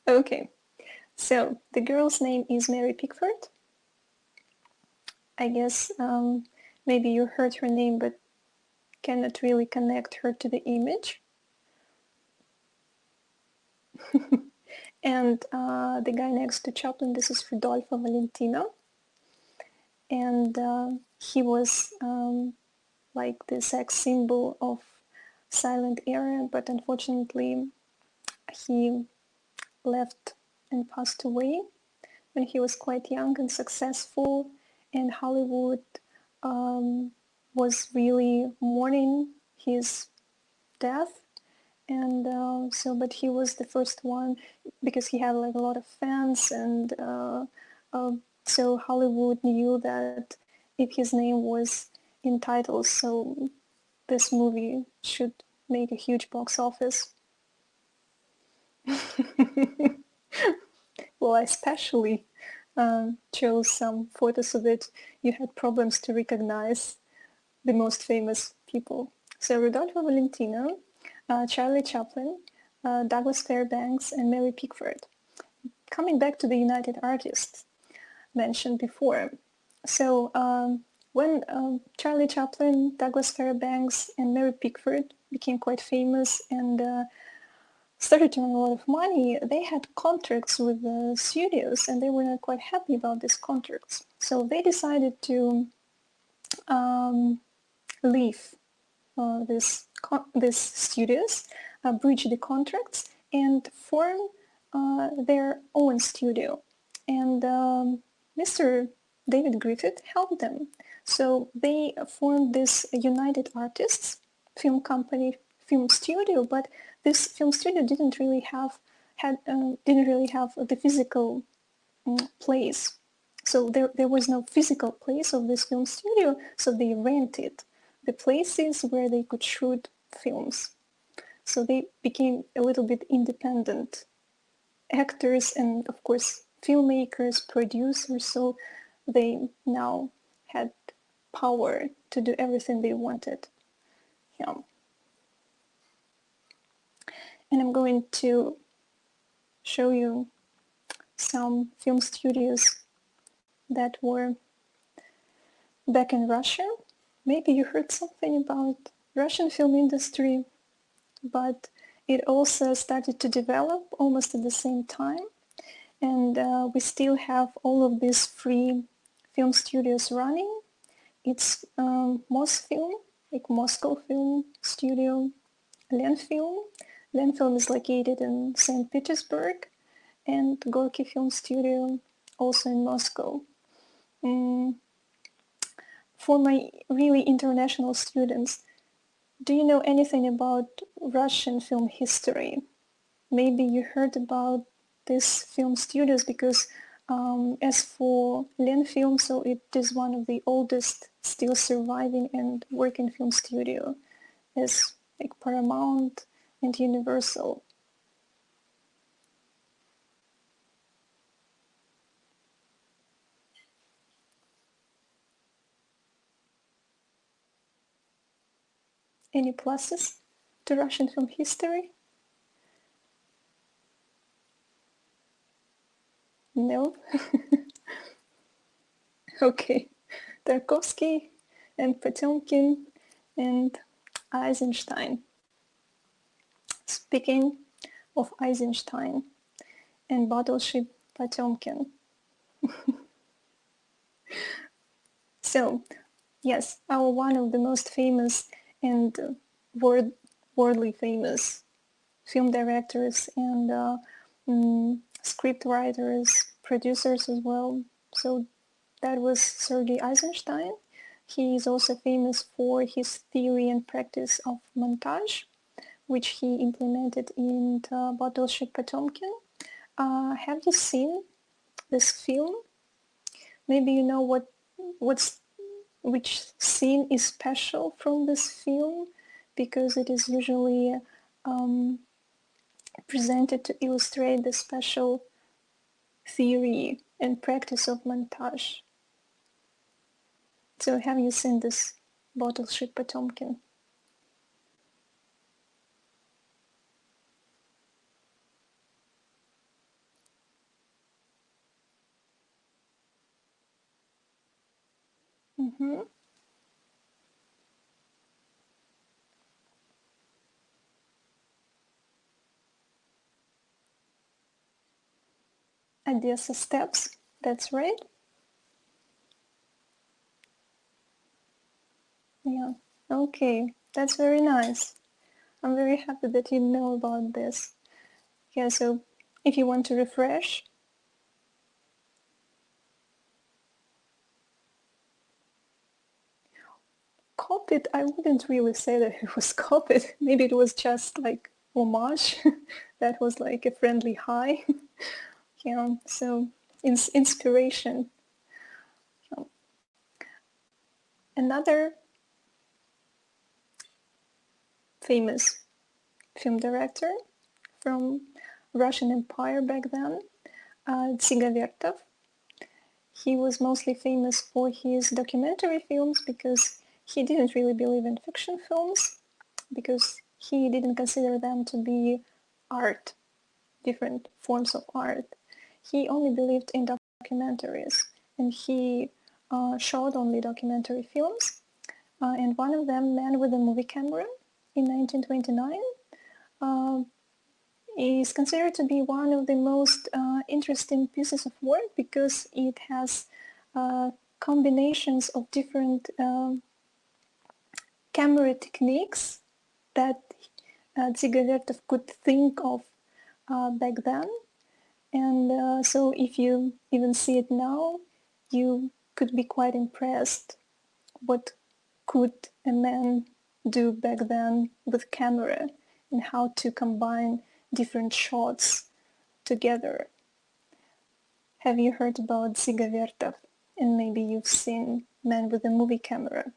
Okay, so the girl's name is Mary Pickford. I guess maybe you heard her name but cannot really connect her to the image. And the guy next to Chaplin, this is Rodolfo Valentino. And he was like the sex symbol of silent era, but unfortunately he left and passed away when he was quite young and successful, and Hollywood was really mourning his death. And but he was the first one because he had like a lot of fans, and so Hollywood knew that if his name was in titles, so this movie should make a huge box office. Well, I especially chose some photos so that you had problems to recognize the most famous people. So Rodolfo Valentino, Charlie Chaplin, Douglas Fairbanks, and Mary Pickford. Coming back to the United Artists mentioned before. So when Charlie Chaplin, Douglas Fairbanks, and Mary Pickford became quite famous and started to earn a lot of money, they had contracts with the studios, and they were not quite happy about these contracts. So they decided to leave these studios, breach the contracts, and form their own studio. And Mr. David Griffith helped them. So they formed this United Artists film company, film studio, but this film studio didn't really have the physical place. So there was no physical place of this film studio, so they rented the places where they could shoot films. So they became a little bit independent actors and, of course, filmmakers, producers, so they now had power to do everything they wanted. Yeah. And I'm going to show you some film studios that were back in Russia. Maybe you heard something about Russian film industry, but it also started to develop almost at the same time. And we still have all of these free film studios running. It's Mosfilm, like Moscow Film Studio, Lenfilm. Lenfilm is located in St. Petersburg, and Gorky Film Studio, also in Moscow. For my really international students, do you know anything about Russian film history? Maybe you heard about these film studios because as for Lenfilm, so it is one of the oldest still surviving and working film studio as like Paramount and Universal. Any pluses to Russian film history? No? Okay. Tarkovsky and Potemkin and Eisenstein. Speaking of Eisenstein and Battleship Potemkin. So, yes, our one of the most famous and worldly famous film directors and script writers, producers as well. So that was Sergei Eisenstein. He is also famous for his theory and practice of montage, which he implemented in Battleship Potemkin. Have you seen this film? Maybe you know which scene is special from this film, because it is usually presented to illustrate the special theory and practice of montage. So have you seen this Battleship Potemkin? Mm-hmm. Odessa steps, that's right. Yeah, okay, that's very nice. I'm very happy that you know about this. Yeah, so if you want to refresh, copied, I wouldn't really say that it was copied. Maybe it was just like homage. That was like a friendly hi. Yeah, so inspiration. Another famous film director from Russian Empire back then, Dziga Vertov. He was mostly famous for his documentary films because he didn't really believe in fiction films, because he didn't consider them to be art, different forms of art. He only believed in documentaries, and he shot only documentary films. And one of them, Man with a Movie Camera, in 1929, is considered to be one of the most interesting pieces of work because it has combinations of different camera techniques that Dziga Vertov could think of back then. And so if you even see it now, you could be quite impressed what could a man do back then with camera and how to combine different shots together. Have you heard about Dziga Vertov? And maybe you've seen Man with a Movie Camera.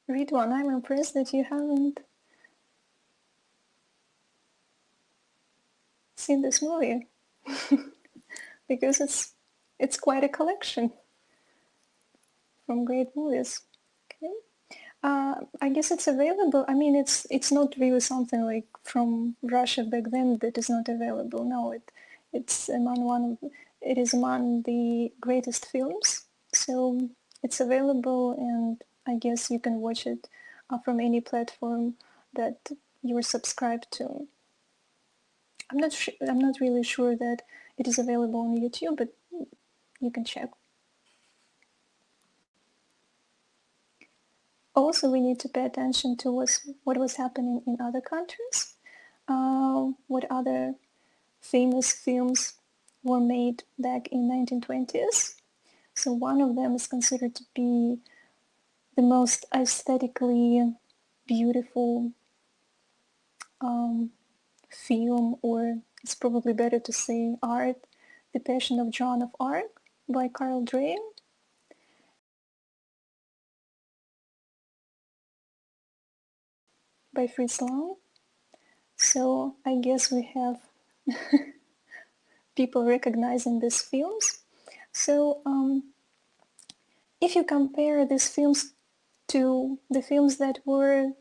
Read one. I'm impressed that you haven't seen this movie because it's quite a collection from great movies. Okay. I guess it's available. I mean, it's not really something like from Russia back then that is not available. No, it is among the greatest films. So it's available, and I guess you can watch it from any platform that you're subscribed to. I'm not really sure that it is available on YouTube, but you can check. Also, we need to pay attention to what was happening in other countries, what other famous films were made back in 1920s. So one of them is considered to be the most aesthetically beautiful film, or it's probably better to say art, The Passion of Joan of Arc by Carl Dreyer. By Fritz Lang. So I guess we have people recognizing these films. So if you compare these films to the films that were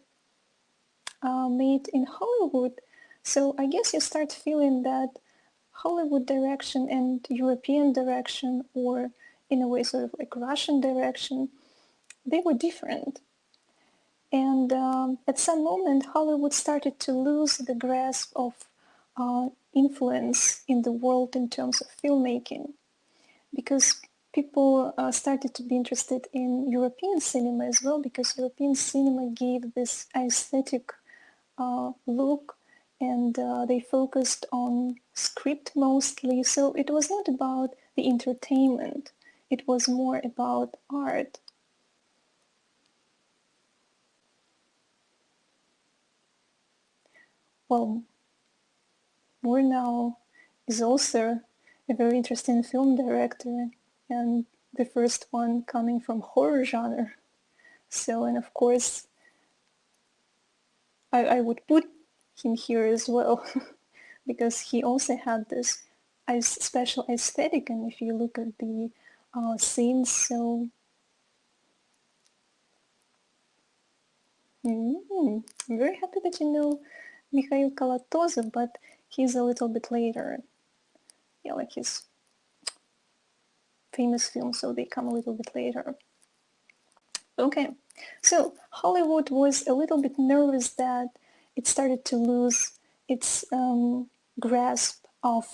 made in Hollywood, so I guess you start feeling that Hollywood direction and European direction, or in a way sort of like Russian direction, they were different. And at some moment, Hollywood started to lose the grasp of influence in the world in terms of filmmaking, because people started to be interested in European cinema as well, because European cinema gave this aesthetic look, and they focused on script mostly. So it was not about the entertainment, it was more about art. Well, Murnau is also a very interesting film director, and the first one coming from horror genre. So, and of course, I would put him here as well because he also had this special aesthetic, and if you look at the scenes, so I'm very happy that you know Mikhail Kalatozov, but he's a little bit later. Yeah, like his famous films, so they come a little bit later. Okay, so Hollywood was a little bit nervous that it started to lose its grasp of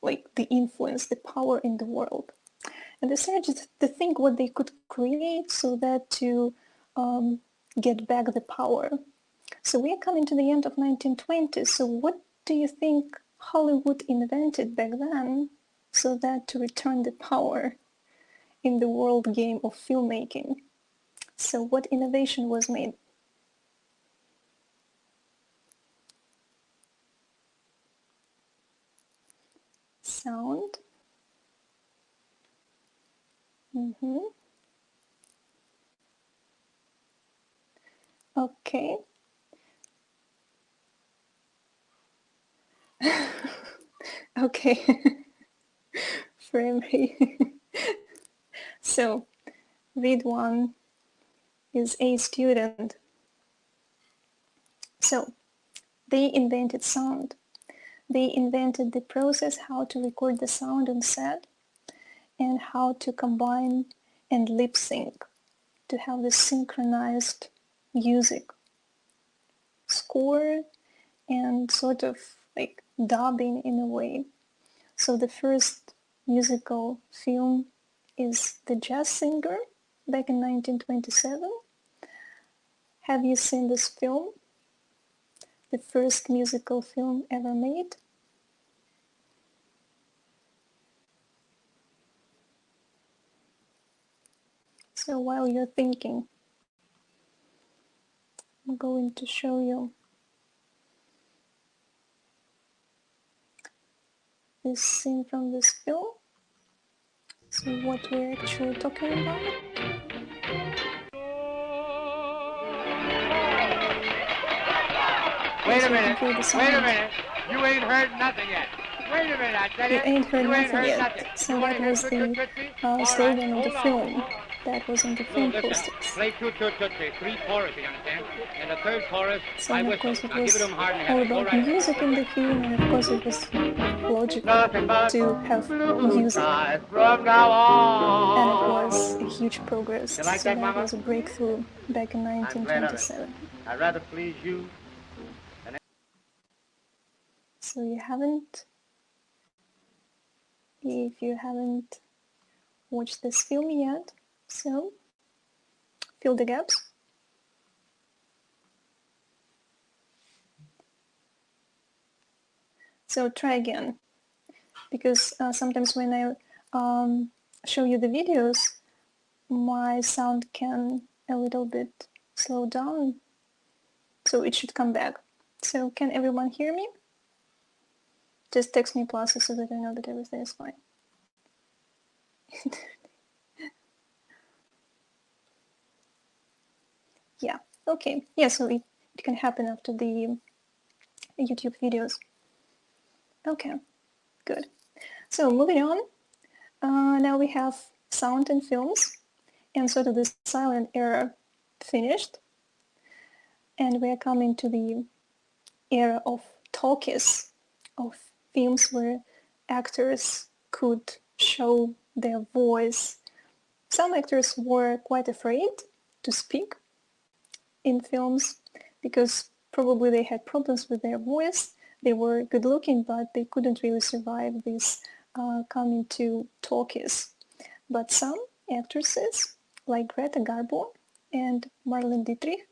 like the influence, the power in the world. And they started to think what they could create so that to get back the power. So we are coming to the end of 1920s. So what do you think Hollywood invented back then so that to return the power in the world game of filmmaking? So what innovation was made? Sound. Okay. Okay. Frame rate. So read one is a student. So they invented sound. They invented the process how to record the sound on set and how to combine and lip sync, to have this synchronized music score and sort of like dubbing in a way. So the first musical film is The Jazz Singer back in 1927. Have you seen this film? The first musical film ever made? So while you're thinking, I'm going to show you this scene from this film. So what we're actually talking about.
Wait a minute, you ain't heard nothing yet. Wait a minute, I tell you.
You ain't heard
you
nothing yet. So that was the slogan of the film. That was on the film posters.
Play two tootsie, three chorus, you understand? And the third chorus,
So
I
of
whistle.
course it
Now give
was
it to 'em hard and
all
heavy. Go
about
right
music in the film, and of course it was logical
Nothing but
to have
blue
music,
skies from now on.
and it was a huge progress.
You like
So
that,
that
Mama?
was a breakthrough back in
I'm glad of it.
1927.
I'd rather please you.
So if you haven't watched this film yet, so fill the gaps. So try again, because sometimes when I show you the videos, my sound can a little bit slow down, so it should come back. So can everyone hear me? Just text me pluses so that I know that everything is fine. Yeah, okay. Yeah, so it can happen after the YouTube videos. Okay, good. So moving on, now we have sound and films, and sort of the silent era finished, and we are coming to the era of talkies, of films where actors could show their voice. Some actors were quite afraid to speak in films because probably they had problems with their voice. They were good looking, but they couldn't really survive this coming to talkies. But some actresses, like Greta Garbo and Marlene Dietrich,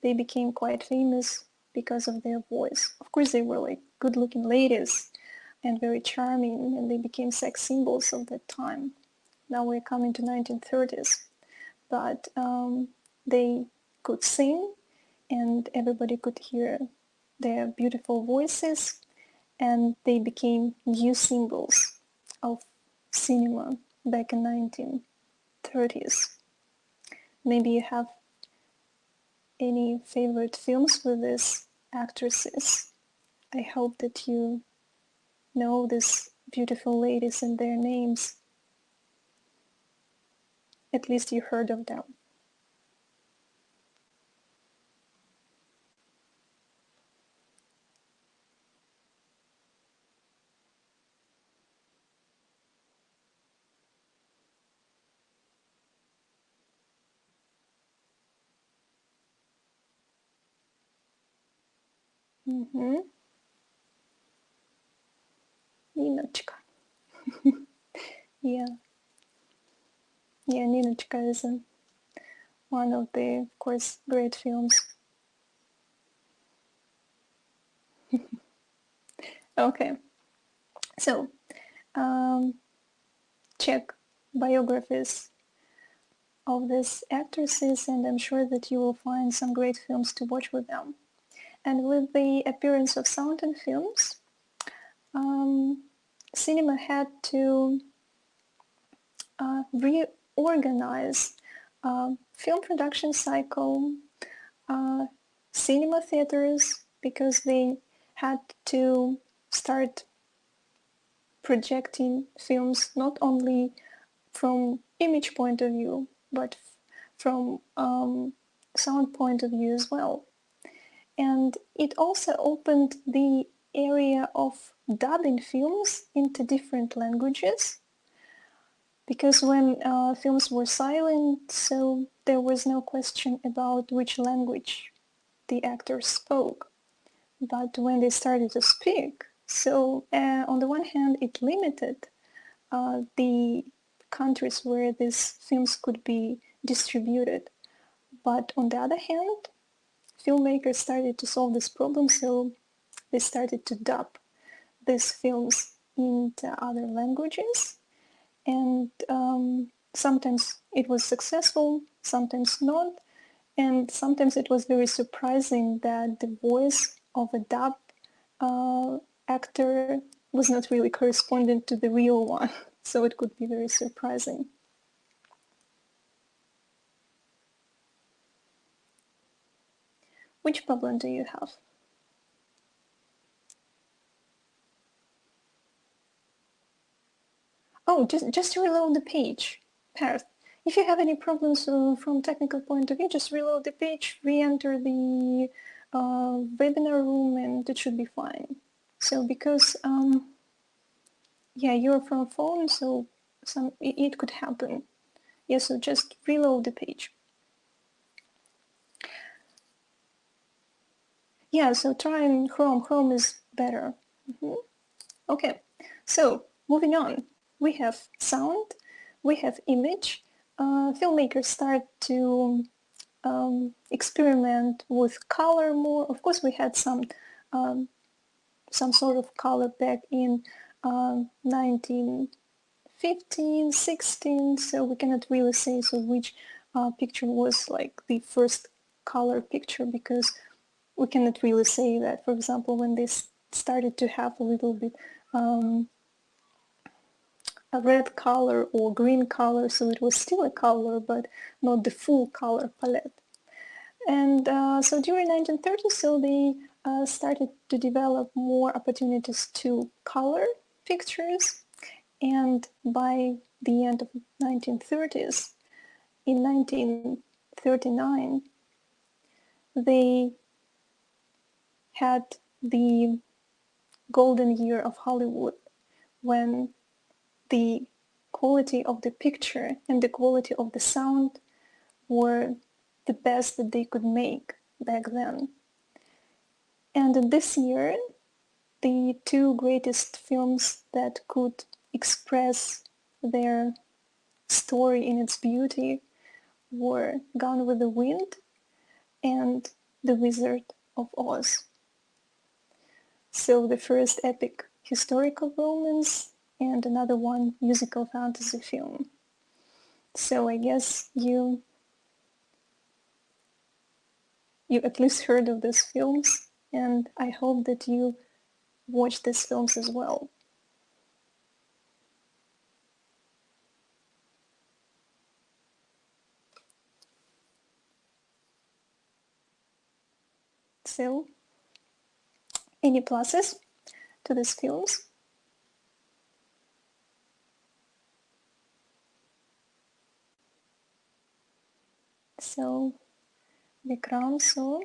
they became quite famous because of their voice. Of course, they were like good-looking ladies and very charming, and they became sex symbols of that time. Now we're coming to 1930s, but they could sing, and everybody could hear their beautiful voices, and they became new symbols of cinema back in 1930s. Maybe you have any favorite films with these actresses. I hope that you know these beautiful ladies and their names. At least you heard of them. Ninochka. Yeah. Yeah, Ninochka is one of the, of course, great films. Okay. So, check biographies of these actresses, and I'm sure that you will find some great films to watch with them. And with the appearance of sound and films, cinema had to reorganize film production cycle, cinema theaters, because they had to start projecting films not only from image point of view, but from sound point of view as well. And it also opened the area of dubbing films into different languages, because when films were silent, so there was no question about which language the actors spoke. But when they started to speak, so on the one hand, it limited the countries where these films could be distributed. But on the other hand, filmmakers started to solve this problem, so they started to dub these films into other languages. And sometimes it was successful, sometimes not. And sometimes it was very surprising that the voice of a dub actor was not really corresponding to the real one. So it could be very surprising. Which problem do you have? Oh, just reload the page, Perth. If you have any problems from technical point of view, just reload the page, re-enter the webinar room, and it should be fine. So because, yeah, you're from phone, so it could happen. Yeah, so just reload the page. Yeah, so try in Chrome. Chrome is better. Okay, so moving on. We have sound, we have image. Filmmakers start to experiment with color more. Of course, we had some sort of color back in 1915, 16, so we cannot really say so which picture was like the first color picture, because we cannot really say that. For example, when they started to have a little bit a red color or green color, so it was still a color, but not the full color palette. And so during 1930s, so they started to develop more opportunities to color pictures. And by the end of 1930s, in 1939, they had the golden year of Hollywood, when the quality of the picture and the quality of the sound were the best that they could make back then. And in this year, the two greatest films that could express their story in its beauty were Gone with the Wind and The Wizard of Oz. So the first epic historical romance, and another one musical fantasy film. So I guess you at least heard of these films, and I hope that you watch these films as well. So, any pluses to these films? So, Vikram, so,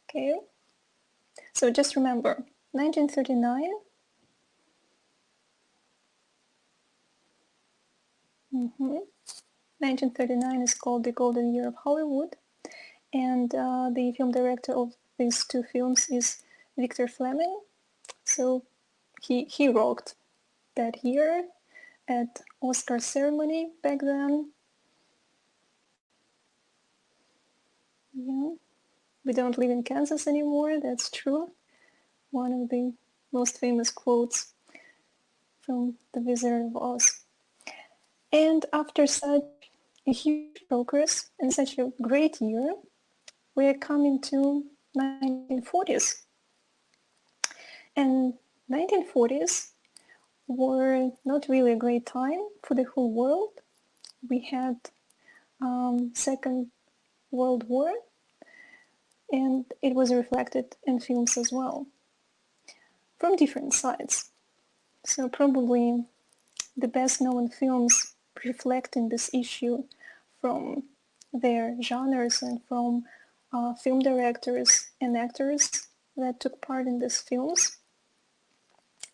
okay. So just remember, 1939, 1939 is called the Golden Year of Hollywood, and the film director of these two films is Victor Fleming. So he rocked that year at Oscar ceremony back then. Yeah, we don't live in Kansas anymore, that's true. One of the most famous quotes from The Wizard of Oz. And after such a huge progress and such a great year, we are coming to 1940s. And 1940s were not really a great time for the whole world. We had Second World War, and it was reflected in films as well, from different sides. So probably the best known films reflecting this issue from their genres and from film directors and actors that took part in these films.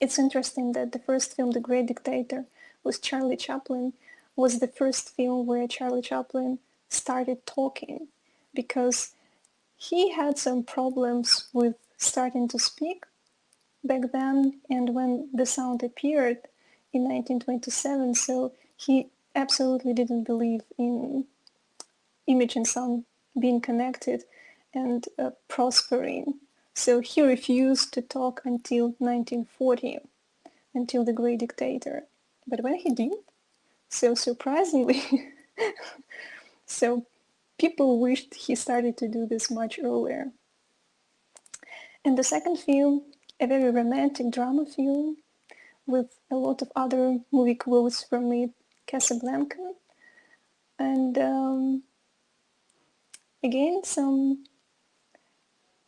It's interesting that the first film, The Great Dictator, with Charlie Chaplin was the first film where Charlie Chaplin started talking, because he had some problems with starting to speak back then, and when the sound appeared in 1927, so he absolutely didn't believe in image and sound being connected and prospering. So he refused to talk until 1940, until The Great Dictator. But when he did, so surprisingly, so people wished he started to do this much earlier. And the second film, a very romantic drama film with a lot of other movie quotes from it, Casablanca. And again, some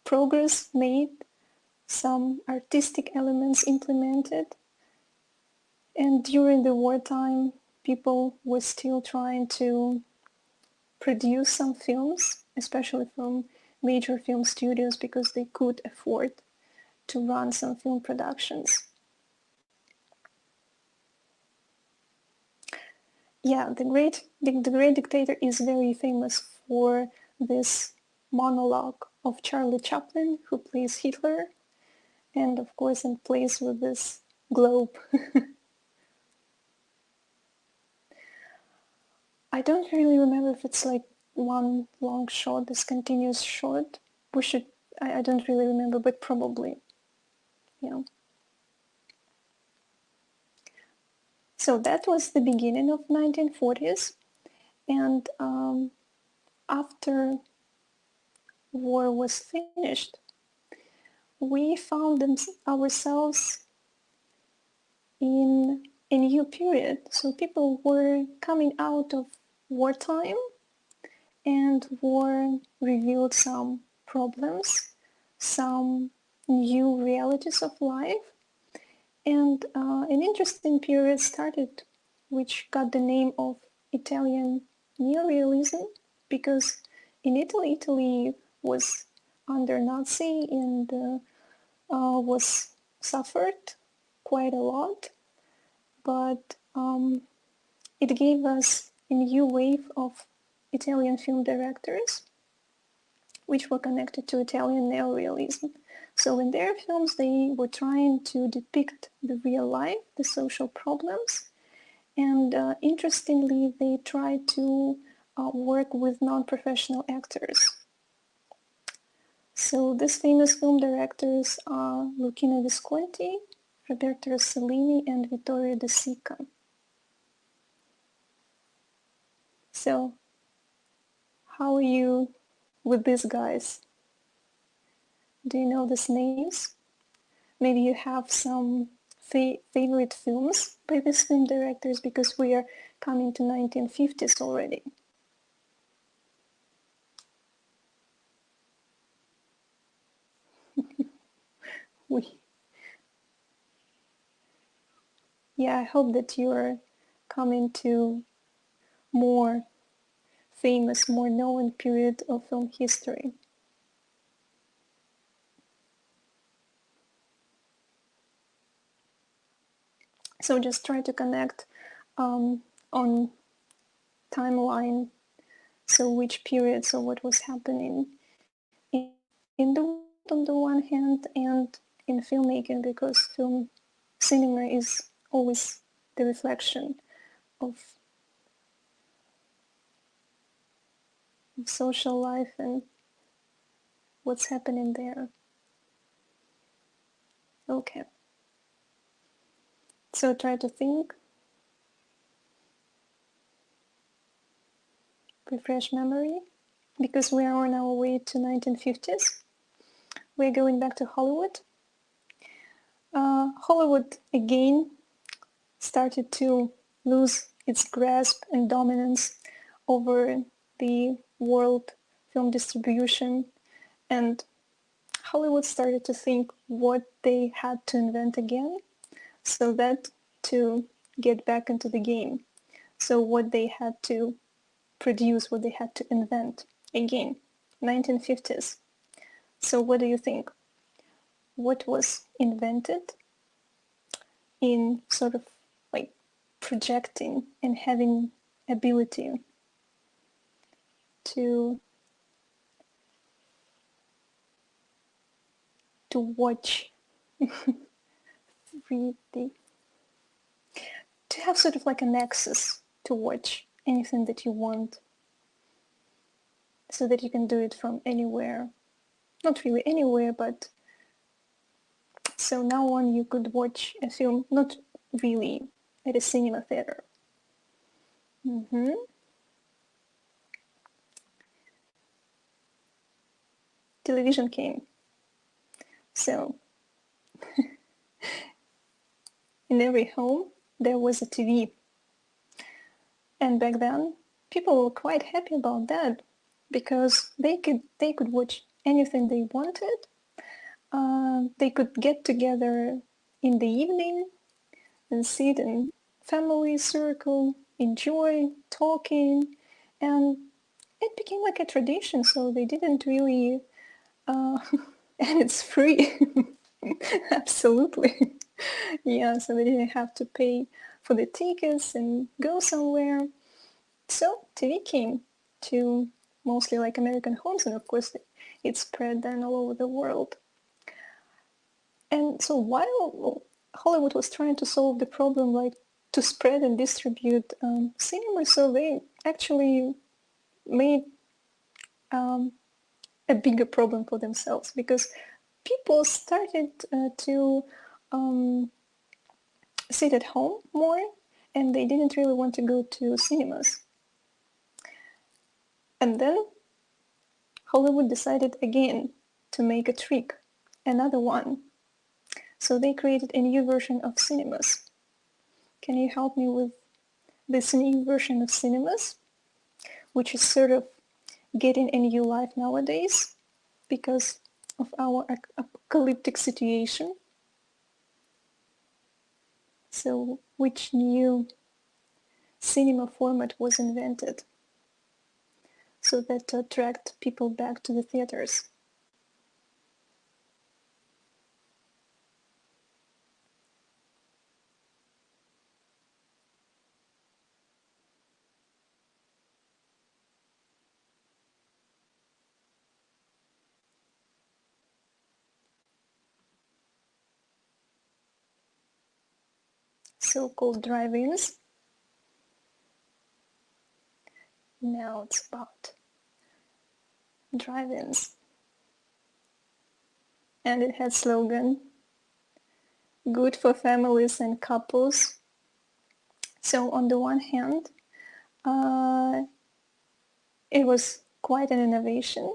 progress made, some artistic elements implemented. And during the wartime, people were still trying to produce some films, especially from major film studios, because they could afford to run some film productions. Yeah, the Great Dictator is very famous for this monologue of Charlie Chaplin, who plays Hitler, and of course and plays with this globe. I don't really remember if it's like one long shot, this continuous shot. I don't really remember, but probably, yeah. So that was the beginning of 1940s, and after war was finished, we found ourselves in a new period. So people were coming out of wartime, and war revealed some problems, some new realities of life, and an interesting period started, which got the name of Italian neorealism, because in Italy was under Nazi and was suffered quite a lot, but it gave us a new wave of Italian film directors, which were connected to Italian neorealism. So in their films, they were trying to depict the real life, the social problems, and interestingly, they tried to work with non-professional actors. So these famous film directors are Luchino Visconti, Roberto Rossellini, and Vittorio De Sica. So how are you with these guys? Do you know these names? Maybe you have some favorite films by these film directors, because we are coming to 1950s already. Yeah, I hope that you are coming to more famous, more known period of film history. So just try to connect on timeline, so which period, so what was happening in the world on the one hand, and in filmmaking, because cinema is always the reflection of social life and what's happening there. Okay. So try to think, refresh memory, because we are on our way to 1950s. We're going back to Hollywood. Hollywood again started to lose its grasp and dominance over the world film distribution, and Hollywood started to think what they had to invent again, so that to get back into the game. So what they had to produce, what they had to invent again, 1950s. So what do you think? What was invented in sort of like projecting and having ability to watch 3D, to have sort of like an access to watch anything that you want, so that you can do it from anywhere. Not really anywhere, but so now on you could watch a film not really at a cinema theater. Television came. So in every home there was a TV. And back then people were quite happy about that, because they could watch anything they wanted. They could get together in the evening and sit in family circle, enjoy talking, and it became like a tradition. So they didn't really, and it's free. Absolutely. Yeah, so they didn't have to pay for the tickets and go somewhere. So TV came to mostly like American homes, and of course it spread then all over the world. And so while Hollywood was trying to solve the problem, like to spread and distribute cinema, so they actually made a bigger problem for themselves, because people started to sit at home more, and they didn't really want to go to cinemas. And then Hollywood decided again to make a trick, another one. So they created a new version of cinemas. Can you help me with this new version of cinemas, which is sort of getting a new life nowadays because of our apocalyptic situation? So which new cinema format was invented so that to attract people back to the theaters? So-called drive-ins. Now it's about drive-ins. And it has slogan, good for families and couples. So on the one hand, it was quite an innovation,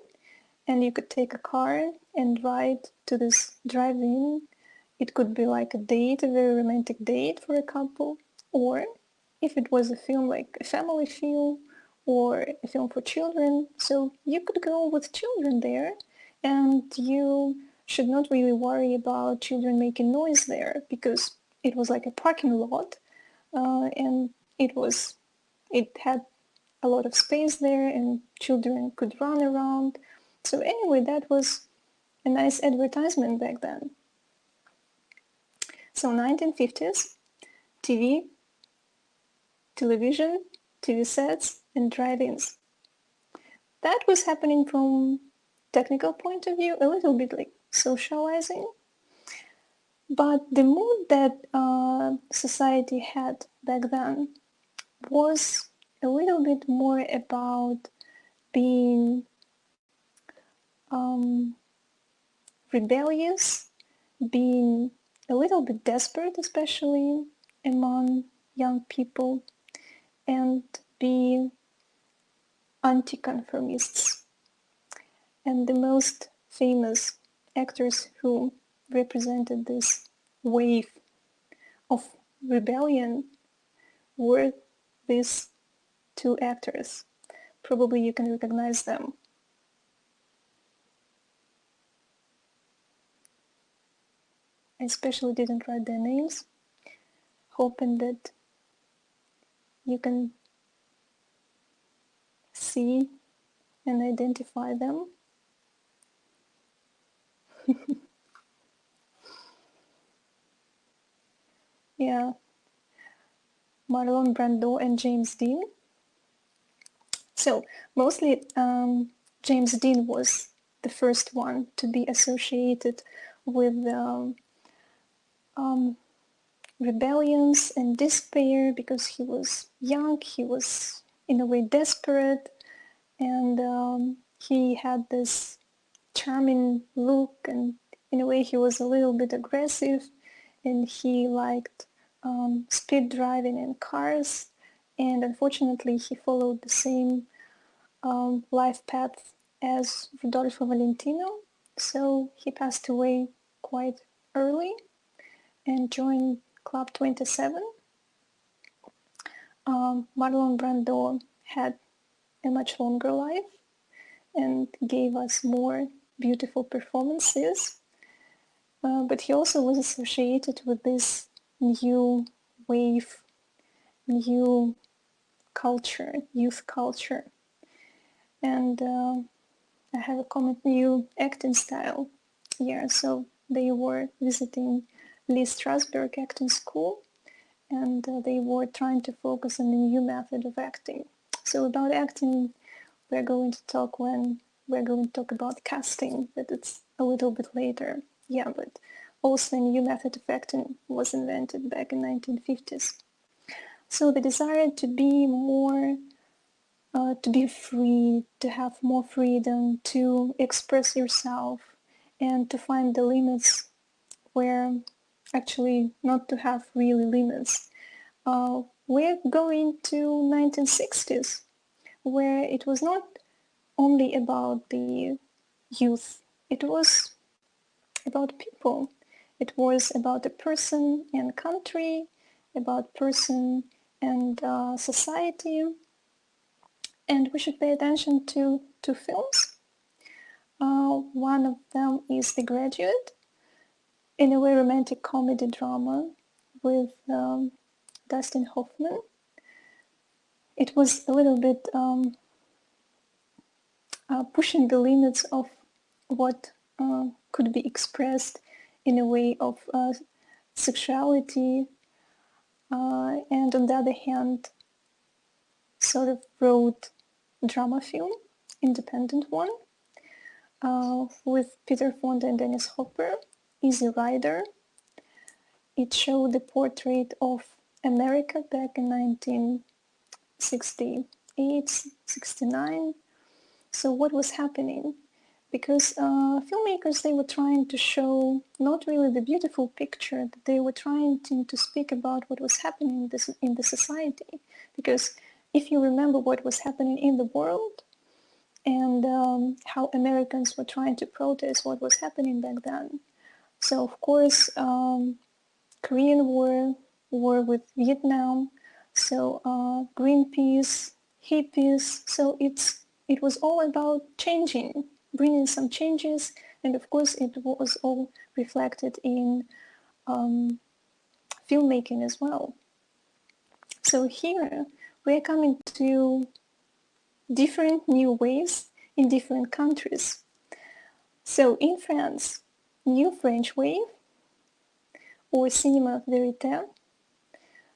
and you could take a car and ride to this drive-in. It could be like a date, a very romantic date for a couple, or if it was a film like a family film or a film for children, so you could go with children there, and you should not really worry about children making noise there, because it was like a parking lot, and it had a lot of space there, and children could run around. So anyway, that was a nice advertisement back then. So 1950s, television, TV sets, and drive-ins. That was happening from technical point of view, a little bit like socializing. But the mood that society had back then was a little bit more about being rebellious, being a little bit desperate, especially among young people, and being anti-conformists. And the most famous actors who represented this wave of rebellion were these two actors. Probably you can recognize them. I especially didn't write their names, hoping that you can see and identify them. Yeah, Marlon Brando and James Dean. So mostly James Dean was the first one to be associated with rebellions and despair because he was young, he was in a way desperate, and he had this charming look, and in a way he was a little bit aggressive, and he liked speed driving in cars, and unfortunately he followed the same life path as Rodolfo Valentino, so he passed away quite early and joined Club 27. Marlon Brando had a much longer life and gave us more beautiful performances, but he also was associated with this new wave, new culture, youth culture, and I have a comment, new acting style. Yeah, so they were visiting Lee Strasberg acting school, and they were trying to focus on the new method of acting. So about acting, we're going to talk when we're going to talk about casting, but it's a little bit later. Yeah, but also a new method of acting was invented back in 1950s. So the desire to be more, to be free, to have more freedom, to express yourself, and to find the limits where actually not to have really limits. We're going to 1960s, where it was not only about the youth, it was about people. It was about a person and country, about person and society, and we should pay attention to two films. One of them is The Graduate, in a way romantic comedy drama with Dustin Hoffman. It was a little bit pushing the limits of what could be expressed in a way of sexuality, and on the other hand, sort of broad drama film, independent one, with Peter Fonda and Dennis Hopper, Easy Rider. It showed the portrait of America back in 1968, 69. So what was happening? Because filmmakers, they were trying to show not really the beautiful picture, but they were trying to speak about what was happening in the society. Because if you remember what was happening in the world and how Americans were trying to protest what was happening back then. So of course, Korean war with Vietnam, so Greenpeace, hippies, so it was all about changing, bringing some changes, and of course it was all reflected in filmmaking as well. So here we are coming to different new ways in different countries. So in France, new French wave or cinema verite.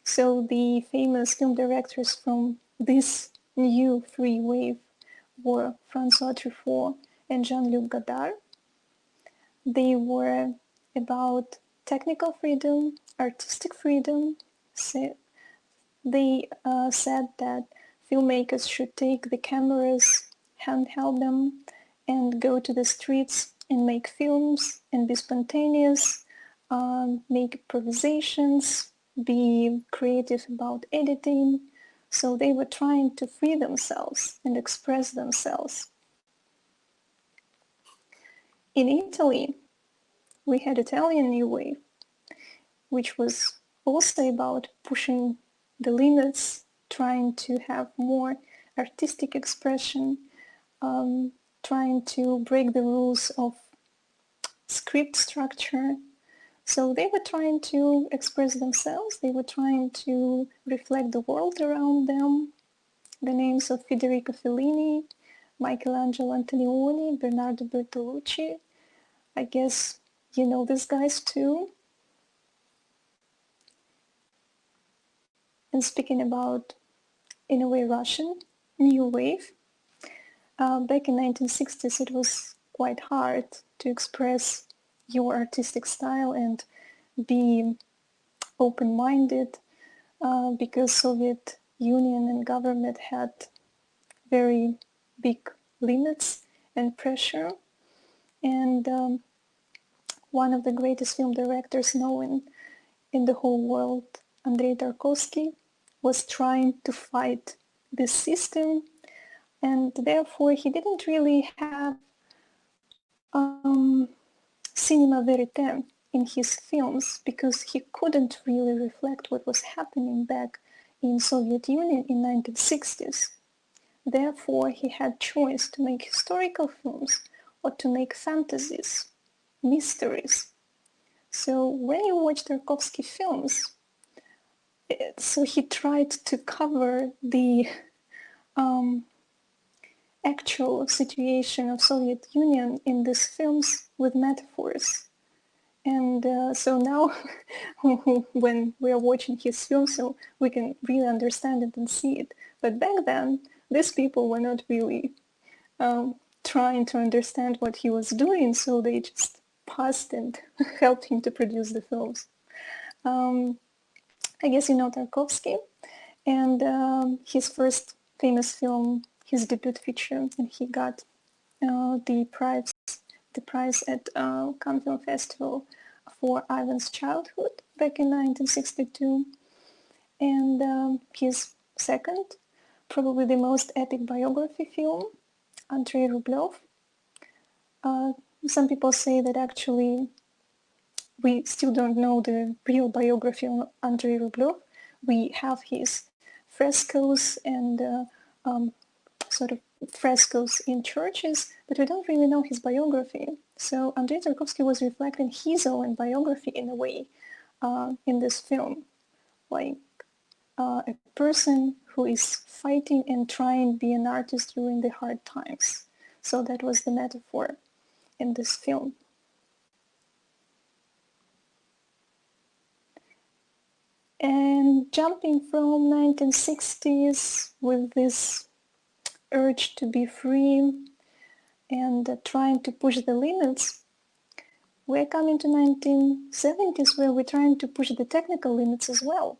So the famous film directors from this new free wave were François Truffaut and Jean-Luc Godard. They were about technical freedom, artistic freedom. So they said that filmmakers should take the cameras, handheld them, and go to the streets and make films and be spontaneous, make improvisations, be creative about editing. So they were trying to free themselves and express themselves. In Italy, we had Italian New Wave, which was also about pushing the limits, trying to have more artistic expression, trying to break the rules of script structure. So they were trying to express themselves, they were trying to reflect the world around them. The names of Federico Fellini, Michelangelo Antonioni, Bernardo Bertolucci. I guess you know these guys too. And speaking about, in a way, Russian new wave, back in 1960s it was quite hard to express your artistic style and be open-minded because Soviet Union and government had very big limits and pressure. And one of the greatest film directors known in the whole world, Andrei Tarkovsky, was trying to fight this system, and therefore he didn't really have cinema verite in his films because he couldn't really reflect what was happening back in Soviet Union in 1960s. Therefore, he had choice to make historical films or to make fantasies, mysteries. So when you watch Tarkovsky films, so he tried to cover the actual situation of Soviet Union in these films with metaphors. And so now when we are watching his films, so we can really understand it and see it. But back then, these people were not really trying to understand what he was doing, so they just passed and helped him to produce the films. I guess you know Tarkovsky, and his first famous film, his debut feature, and he got the prize at Cannes Film Festival for Ivan's Childhood back in 1962. And his second, probably the most epic biography film, Andrei Rublev. Some people say that actually we still don't know the real biography of Andrei Rublev. We have his frescoes and sort of frescoes in churches, but we don't really know his biography. So Andrei Tarkovsky was reflecting his own biography in a way in this film, like a person who is fighting and trying to be an artist during the hard times. So that was the metaphor in this film. And jumping from 1960s with this urge to be free and trying to push the limits, we're coming to 1970s where we're trying to push the technical limits as well.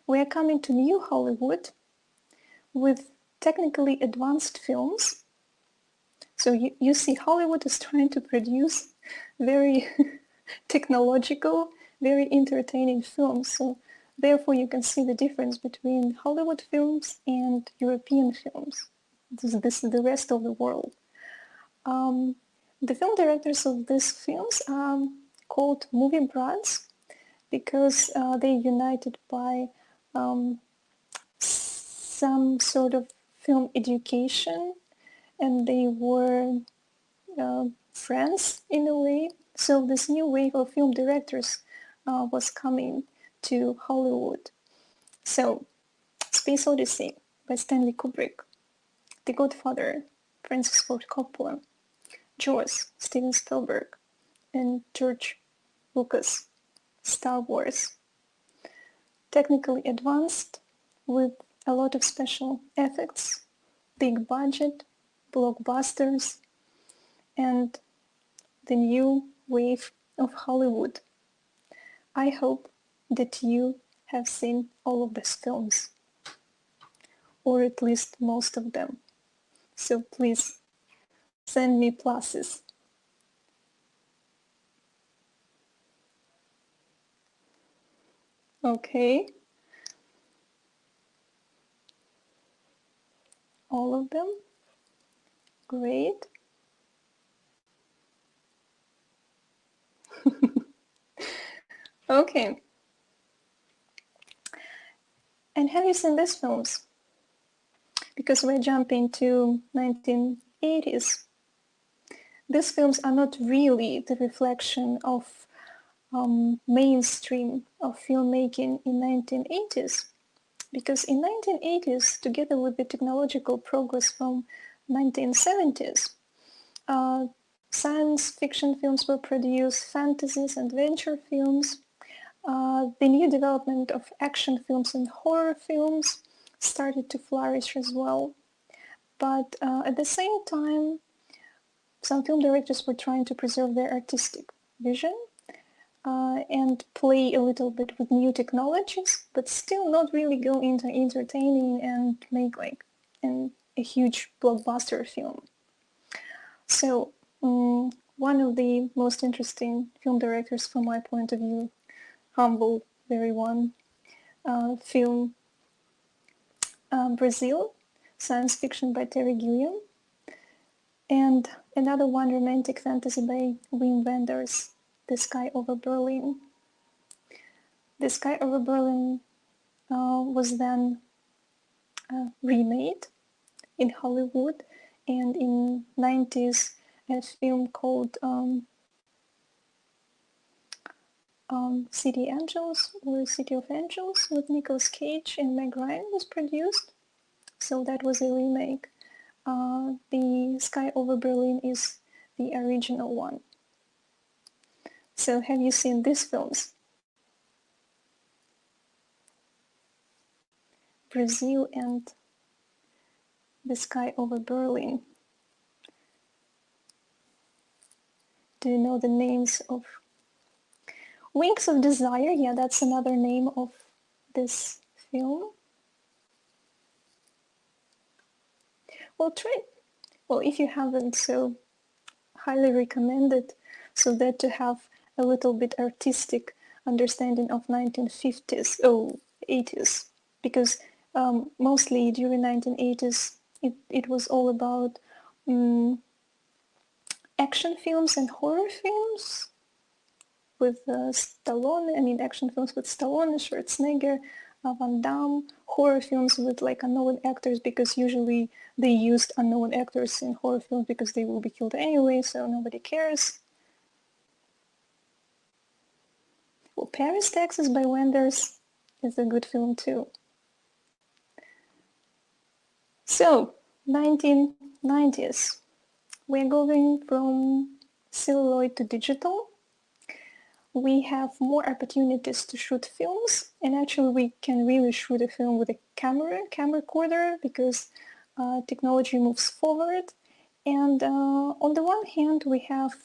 We are coming to new Hollywood with technically advanced films. So you see Hollywood is trying to produce very technological, very entertaining films. So therefore you can see the difference between Hollywood films and European films. This is the rest of the world. The film directors of these films are called movie brats because they're united by some sort of film education, and they were friends in a way. So this new wave of film directors was coming to Hollywood. So Space Odyssey by Stanley Kubrick, The Godfather, Francis Ford Coppola, Jaws, Steven Spielberg, and George Lucas, Star Wars. Technically advanced with a lot of special effects, big budget, blockbusters, and the new wave of Hollywood. I hope that you have seen all of these films, or at least most of them. So please send me pluses. Okay. All of them. Great. Okay. And have you seen these films? Because we're jumping to 1980s. These films are not really the reflection of mainstream of filmmaking in 1980s. Because in 1980s, together with the technological progress from 1970s, science fiction films were produced, fantasies and adventure films. the new development of action films and horror films started to flourish as well. But at the same time, some film directors were trying to preserve their artistic vision and play a little bit with new technologies, but still not really go into entertaining and make like a huge blockbuster film. So one of the most interesting film directors from my point of view, humble, very one, film Brazil, science fiction by Terry Gilliam, and another one, romantic fantasy by Wim Wenders, The Sky Over Berlin. The Sky Over Berlin was then remade in Hollywood, and in 90s a film called City Angels or City of Angels with Nicolas Cage and Meg Ryan was produced. So that was a remake. The Sky Over Berlin is the original one. So have you seen these films? Brazil and The Sky Over Berlin. Do you know the names of Wings of Desire? Yeah, that's another name of this film. Well, if you haven't, so highly recommend it, so that to have a little bit artistic understanding of 1950s, 80s, because mostly during 1980s it was all about action films and horror films with Stallone, action films with Stallone, Schwarzenegger, Van Damme, horror films with like unknown actors, because usually they used unknown actors in horror films because they will be killed anyway, so nobody cares. Well, Paris, Texas by Wenders is a good film too. So, 1990s. We're going from celluloid to digital. We have more opportunities to shoot films, and actually we can really shoot a film with a camcorder, because technology moves forward. And on the one hand, we have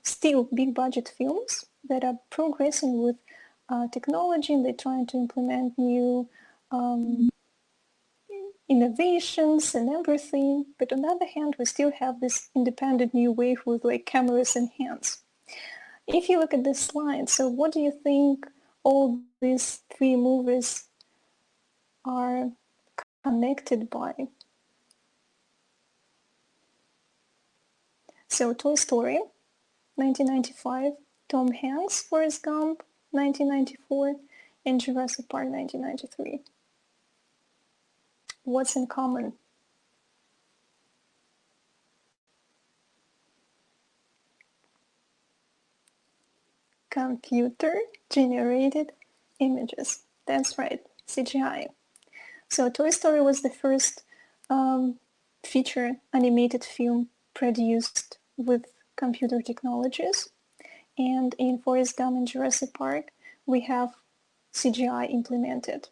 still big budget films that are progressing with technology, and they're trying to implement new innovations and everything. But on the other hand, we still have this independent new wave with like cameras in hands. If you look at this slide, so what do you think all these three movies are connected by? So Toy Story, 1995, Tom Hanks, Forrest Gump, 1994, and Jurassic Park, 1993. What's in common? Computer-generated images. That's right, CGI. So Toy Story was the first feature animated film produced with computer technologies. And in Forrest Gump and Jurassic Park, we have CGI implemented.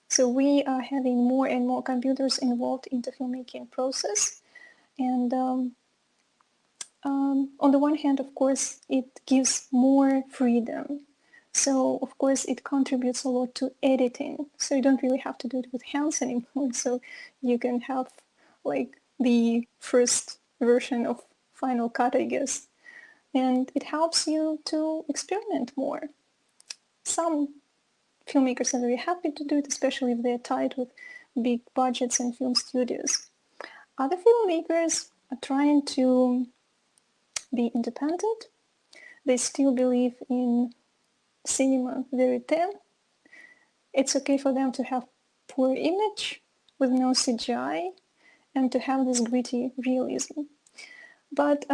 So we are having more and more computers involved in the filmmaking process. And on the one hand, of course, it gives more freedom. So, of course, it contributes a lot to editing. So you don't really have to do it with hands anymore. So you can have like the first version of Final Cut, I guess. And it helps you to experiment more. Some filmmakers are very happy to do it, especially if they're tied with big budgets and film studios. Other filmmakers are trying to be independent. They still believe in cinema verite. It's okay for them to have poor image with no CGI and to have this gritty realism. But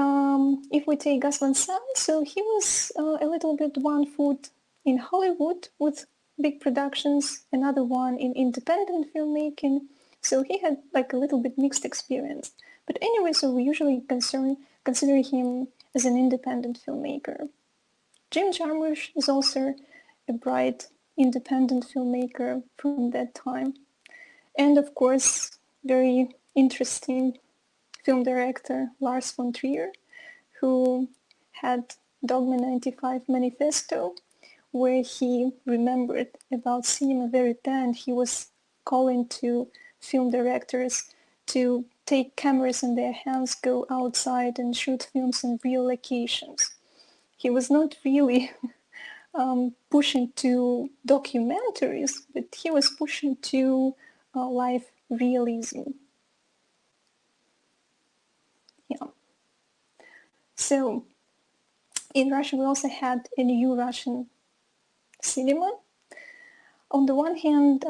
if we take Gus Van Sant, so he was a little bit one foot in Hollywood with big productions, another one in independent filmmaking. So he had like a little bit mixed experience. But anyway, so we usually consider him as an independent filmmaker. Jim Jarmusch is also a bright, independent filmmaker from that time. And of course, very interesting film director Lars von Trier, who had Dogma 95 manifesto, where he remembered about cinema verite, and he was calling to film directors to take cameras in their hands, go outside and shoot films in real locations. He was not really pushing to documentaries, but he was pushing to life realism. Yeah. So in Russia, we also had a new Russian cinema. On the one hand,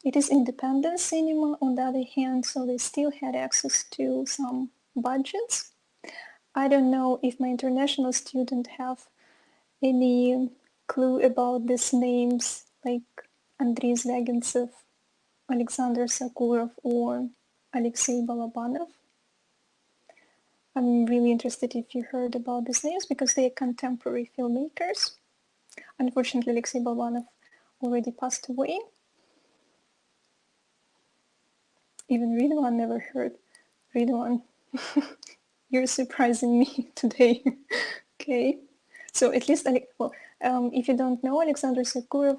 it is independent cinema. On the other hand, so they still had access to some budgets. I don't know if my international students have any clue about these names, like Andrei Zvyagintsov, Alexander Sakurov, or Alexei Balabanov. I'm really interested if you heard about these names because they are contemporary filmmakers. Unfortunately, Alexei Balabanov already passed away. Even Ridwan never heard. Ridwan, you're surprising me today. Okay, so at least, if you don't know, Alexander Sakurov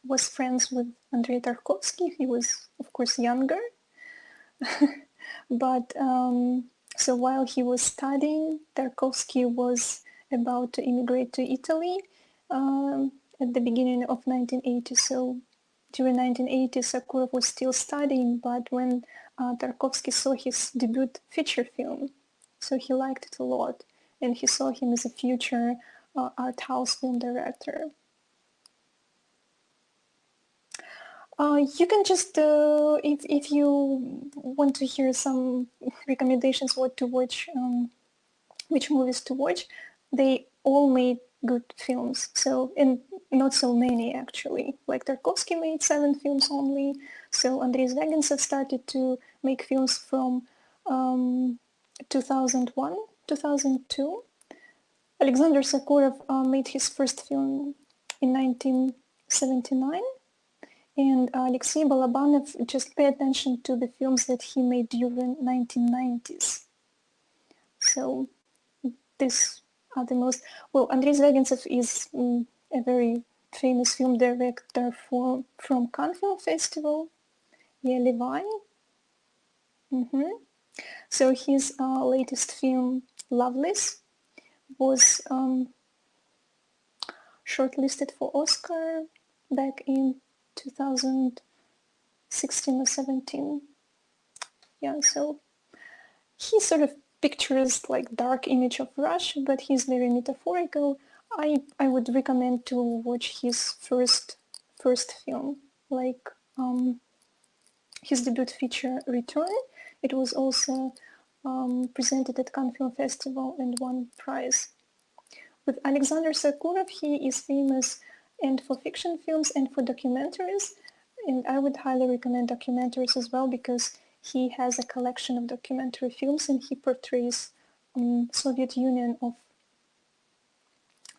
was friends with Andrei Tarkovsky. He was, of course, younger. But so while he was studying, Tarkovsky was about to immigrate to Italy at the beginning of 1980. So during 1980, Sakurov was still studying, but when Tarkovsky saw his debut feature film, so he liked it a lot, and he saw him as a future art house film director. You can just, if you want to hear some recommendations what to watch, which movies to watch, they all made good films. So, and not so many actually. Like Tarkovsky made 7 films only. So Andrei Zvyagintsov started to make films from 2001, 2002. Alexander Sakurov made his first film in 1979. And Alexei Balabanov, just pay attention to the films that he made during 1990s. So these are the most, well, Andrei Zvyagintsov is a very famous film director from Cannes Film Festival, yeah, Levine. So his latest film, Loveless, was shortlisted for Oscar back in 2016 or 17. Yeah, so he sort of pictures like dark image of Russia, but he's very metaphorical. I would recommend to watch his first film, like his debut feature Return. It was also presented at Cannes Film Festival and won prize. With Alexander Sakurov, he is famous and for fiction films and for documentaries, and I would highly recommend documentaries as well because he has a collection of documentary films and he portrays Soviet Union of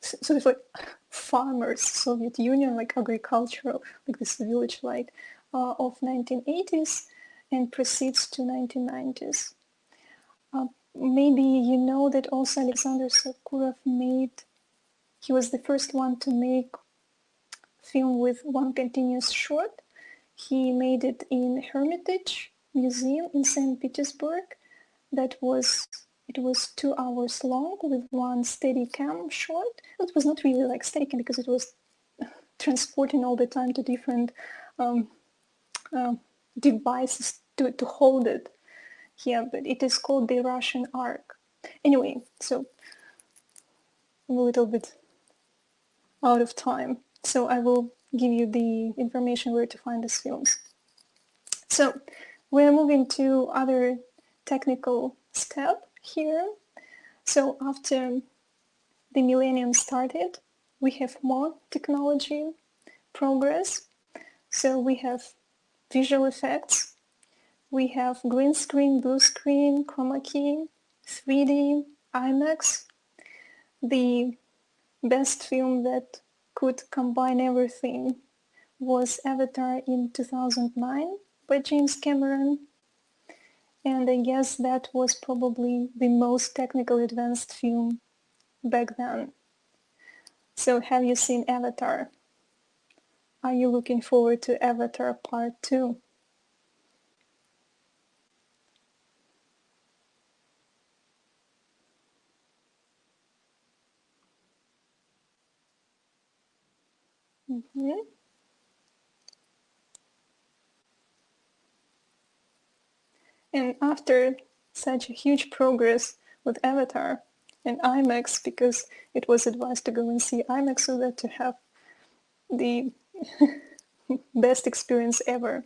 sort of like farmers, Soviet Union, like agricultural, like this village life of 1980s and proceeds to 1990s. Maybe you know that also Alexander Sakurov he was the first one to make film with one continuous shot. He made it in Hermitage Museum in St. Petersburg. It was 2 hours long with one steady cam shot. It was not really like steady cam because it was transporting all the time to different devices to hold it. Yeah, but it is called the Russian Ark. Anyway, so I'm a little bit out of time. So I will give you the information where to find these films. So we're moving to other technical step here. So after the millennium started, we have more technology progress. So we have visual effects, we have green screen, blue screen, chroma key, 3D, IMAX. The best film that could combine everything was Avatar in 2009 by James Cameron. And I guess that was probably the most technically advanced film back then. So have you seen Avatar? Are you looking forward to Avatar Part 2? Mm-hmm. And after such a huge progress with Avatar and IMAX, because it was advised to go and see IMAX so that to have the best experience ever.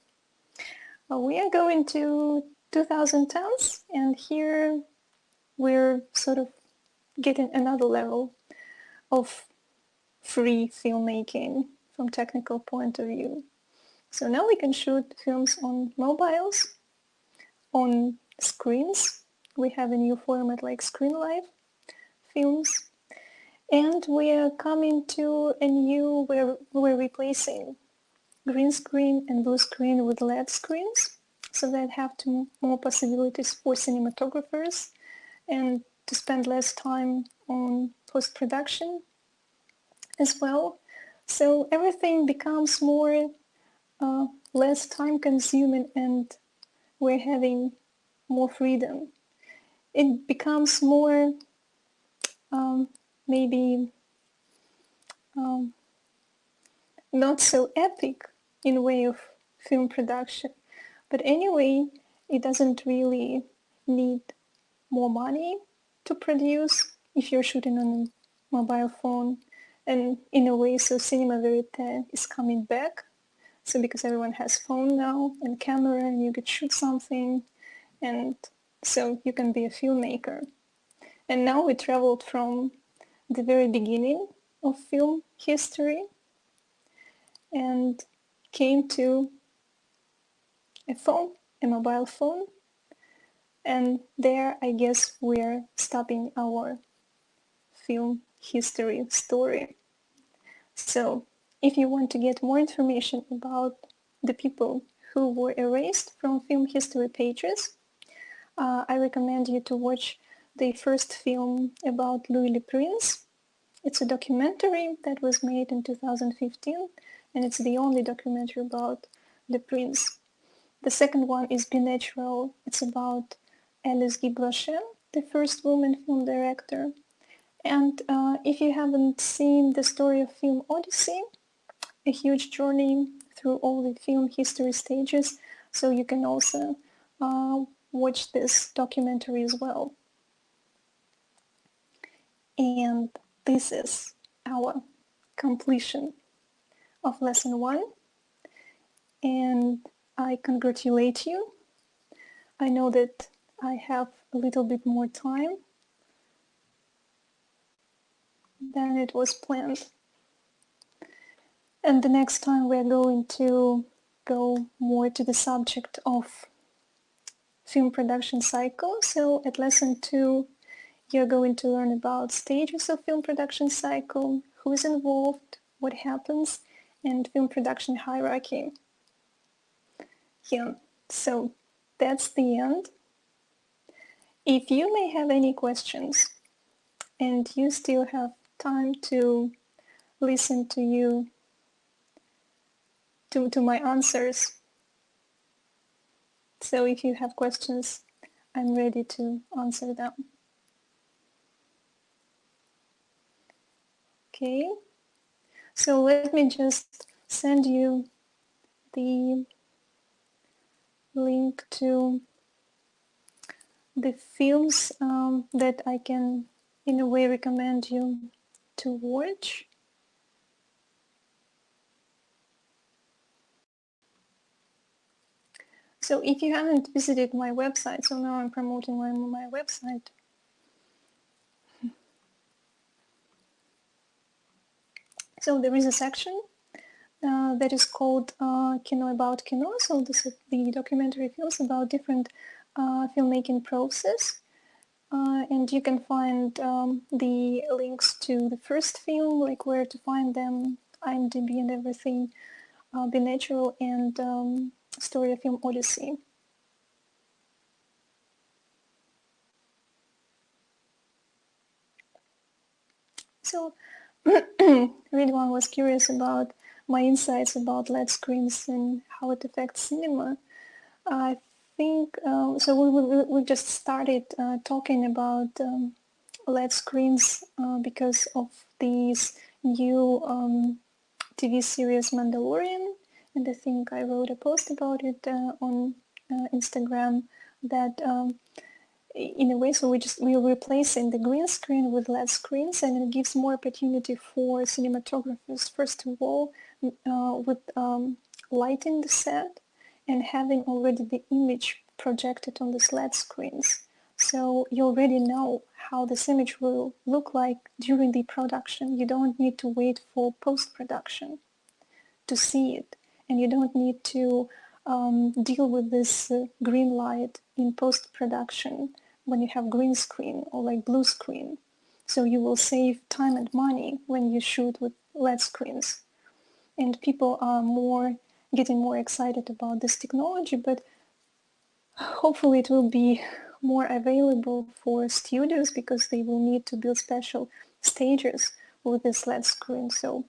We are going to 2010s, and here we're sort of getting another level of free filmmaking from technical point of view. So now we can shoot films on mobiles, on screens. We have a new format like ScreenLive films. And we are coming to a new, we're replacing green screen and blue screen with LED screens, so that have more possibilities for cinematographers and to spend less time on post-production as well. So everything becomes more less time consuming and we're having more freedom. It becomes more maybe not so epic in way of film production. But anyway, it doesn't really need more money to produce if you're shooting on a mobile phone. And in a way, so cinema verite is coming back. So because everyone has phone now and camera and you could shoot something, and so you can be a filmmaker. And now we traveled from the very beginning of film history and came to a phone, a mobile phone, and there I guess we're stopping our film history story. So if you want to get more information about the people who were erased from film history pages, I recommend you to watch the first film about Louis Le Prince. It's a documentary that was made in 2015, and it's the only documentary about Le Prince. The second one is Be Natural. It's about Alice Guy Blanchet, the first woman film director. And if you haven't seen the story of Film Odyssey, a huge journey through all the film history stages, so you can also watch this documentary as well. And this is our completion of lesson 1. And I congratulate you. I know that I have a little bit more time than it was planned. And the next time we're going to go more to the subject of film production cycle. So at lesson 2, you're going to learn about stages of film production cycle, who is involved, what happens, and film production hierarchy. Yeah, so that's the end. If you may have any questions and you still have time to listen to my answers, so if you have questions, I'm ready to answer them. Okay, so let me just send you the link to the films that I can in a way recommend you to watch. So if you haven't visited my website, so now I'm promoting my website. So there is a section that is called Kino About Kino. So this is the documentary films about different filmmaking process. and you can find the links to the first film, like where to find them, IMDb and everything, Be Natural, and Story of Film Odyssey. So Ridwan was curious about my insights about LED screens and how it affects cinema. I think, so we just started talking about LED screens because of these new TV series Mandalorian, and I think I wrote a post about it on Instagram that in a way, so we're replacing the green screen with LED screens, and it gives more opportunity for cinematographers, first of all, with lighting the set and having already the image projected on the LED screens. So you already know how this image will look like during the production. You don't need to wait for post-production to see it, and you don't need to deal with this green light in post-production when you have green screen or like blue screen. So you will save time and money when you shoot with LED screens. And people are getting more excited about this technology, but hopefully it will be more available for studios because they will need to build special stages with this LED screen. So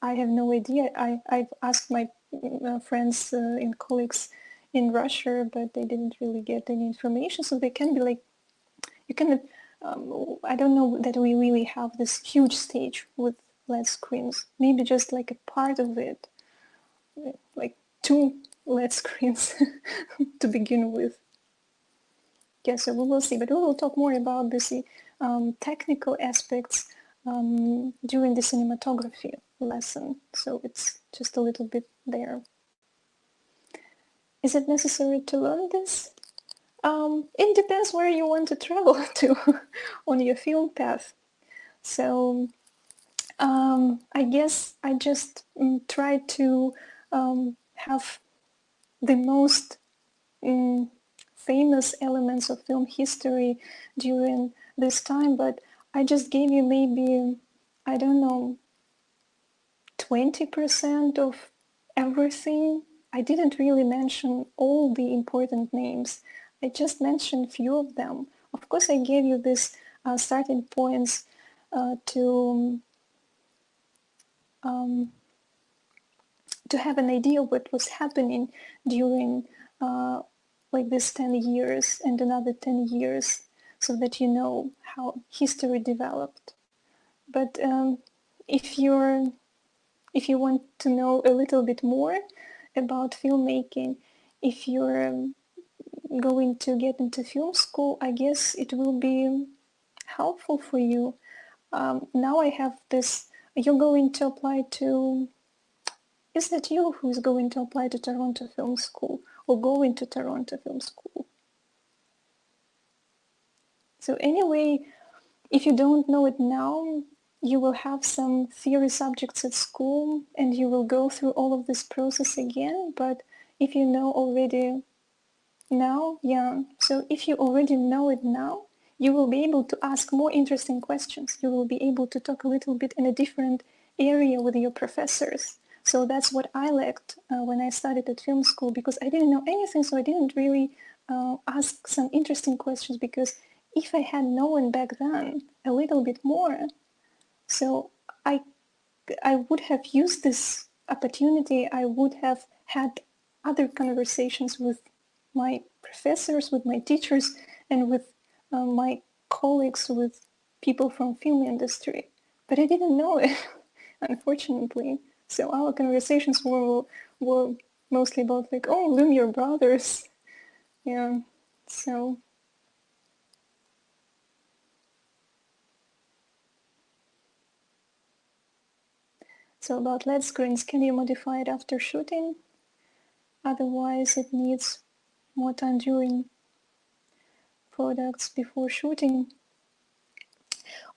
I have no idea. I've asked my friends and colleagues in Russia, but they didn't really get any information. So they can be like, you can, I don't know that we really have this huge stage with LED screens. Maybe just like a part of it, like 2 LED screens to begin with. Yeah, so we will see, but we will talk more about this technical aspects during the cinematography lesson. So it's just a little bit there. Is it necessary to learn this? It depends where you want to travel to on your film path. So I guess I just try to have the most famous elements of film history during this time, but I just gave you maybe, I don't know, 20% of everything. I didn't really mention all the important names. I just mentioned few of them. Of course, I gave you these starting points to have an idea what was happening during like this 10 years and another 10 years, so that you know how history developed. But if you want to know a little bit more about filmmaking, if you're going to get into film school, I guess it will be helpful for you. Now I have this, you're going to apply to, is that you who is going to apply to Toronto Film School or going to Toronto Film School? So anyway, if you don't know it now, you will have some theory subjects at school and you will go through all of this process again. But if you know already now, yeah, so if you already know it now, you will be able to ask more interesting questions. You will be able to talk a little bit in a different area with your professors. So that's what I lacked when I studied at film school, because I didn't know anything, so I didn't really ask some interesting questions, because if I had known back then a little bit more, so I would have used this opportunity, I would have had other conversations with my professors, with my teachers, and with my colleagues, with people from film industry. But I didn't know it, unfortunately. So our conversations were mostly about like, oh, Lumiere brothers. Yeah, so. So about LED screens, can you modify it after shooting? Otherwise it needs more time during products before shooting.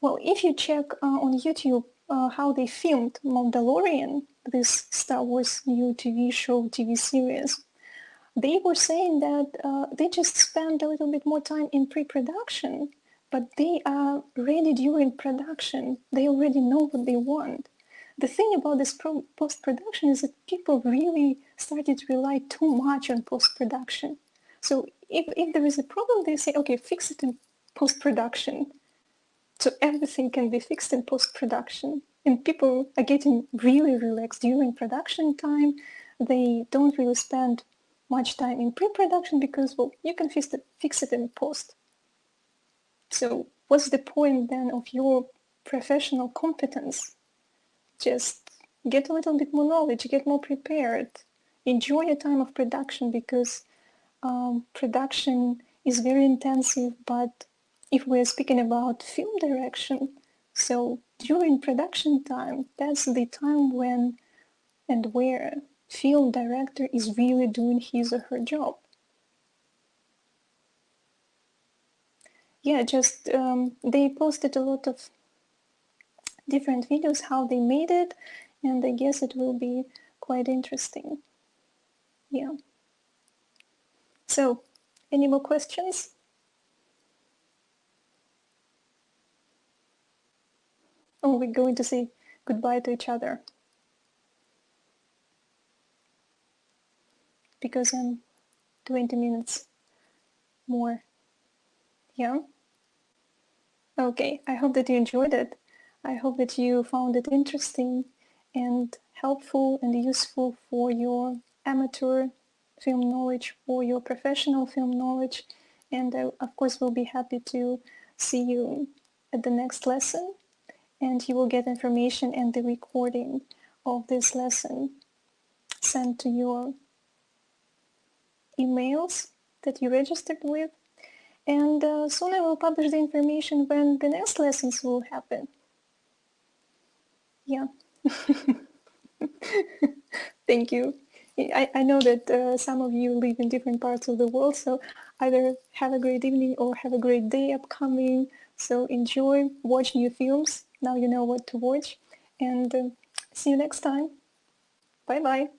Well, if you check on YouTube how they filmed Mandalorian, this Star Wars new TV show, TV series, they were saying that they just spent a little bit more time in pre-production but they are ready during production. They already know what they want. The thing about this post-production is that people really started to rely too much on post-production. So if there is a problem, they say, okay, fix it in post-production. So everything can be fixed in post-production. And people are getting really relaxed during production time. They don't really spend much time in pre-production because, well, you can fix it in post. So what's the point then of your professional competence? Just get a little bit more knowledge, get more prepared, enjoy your time of production, because production is very intensive. But if we're speaking about film direction, so during production time, that's the time when and where film director is really doing his or her job. Yeah, just they posted a lot of different videos how they made it, and I guess it will be quite interesting. Yeah. So, any more questions? Oh, we're going to say goodbye to each other because I'm 20 minutes more. Yeah. Okay, I hope that you enjoyed it. I hope that you found it interesting and helpful and useful for your amateur film knowledge or your professional film knowledge. And I, of course, will be happy to see you at the next lesson. And you will get information and the recording of this lesson sent to your emails that you registered with. And soon I will publish the information when the next lessons will happen. Yeah. Thank you. I know that some of you live in different parts of the world, so either have a great evening or have a great day upcoming. So enjoy, watch new films. Now you know what to watch. And see you next time. Bye-bye.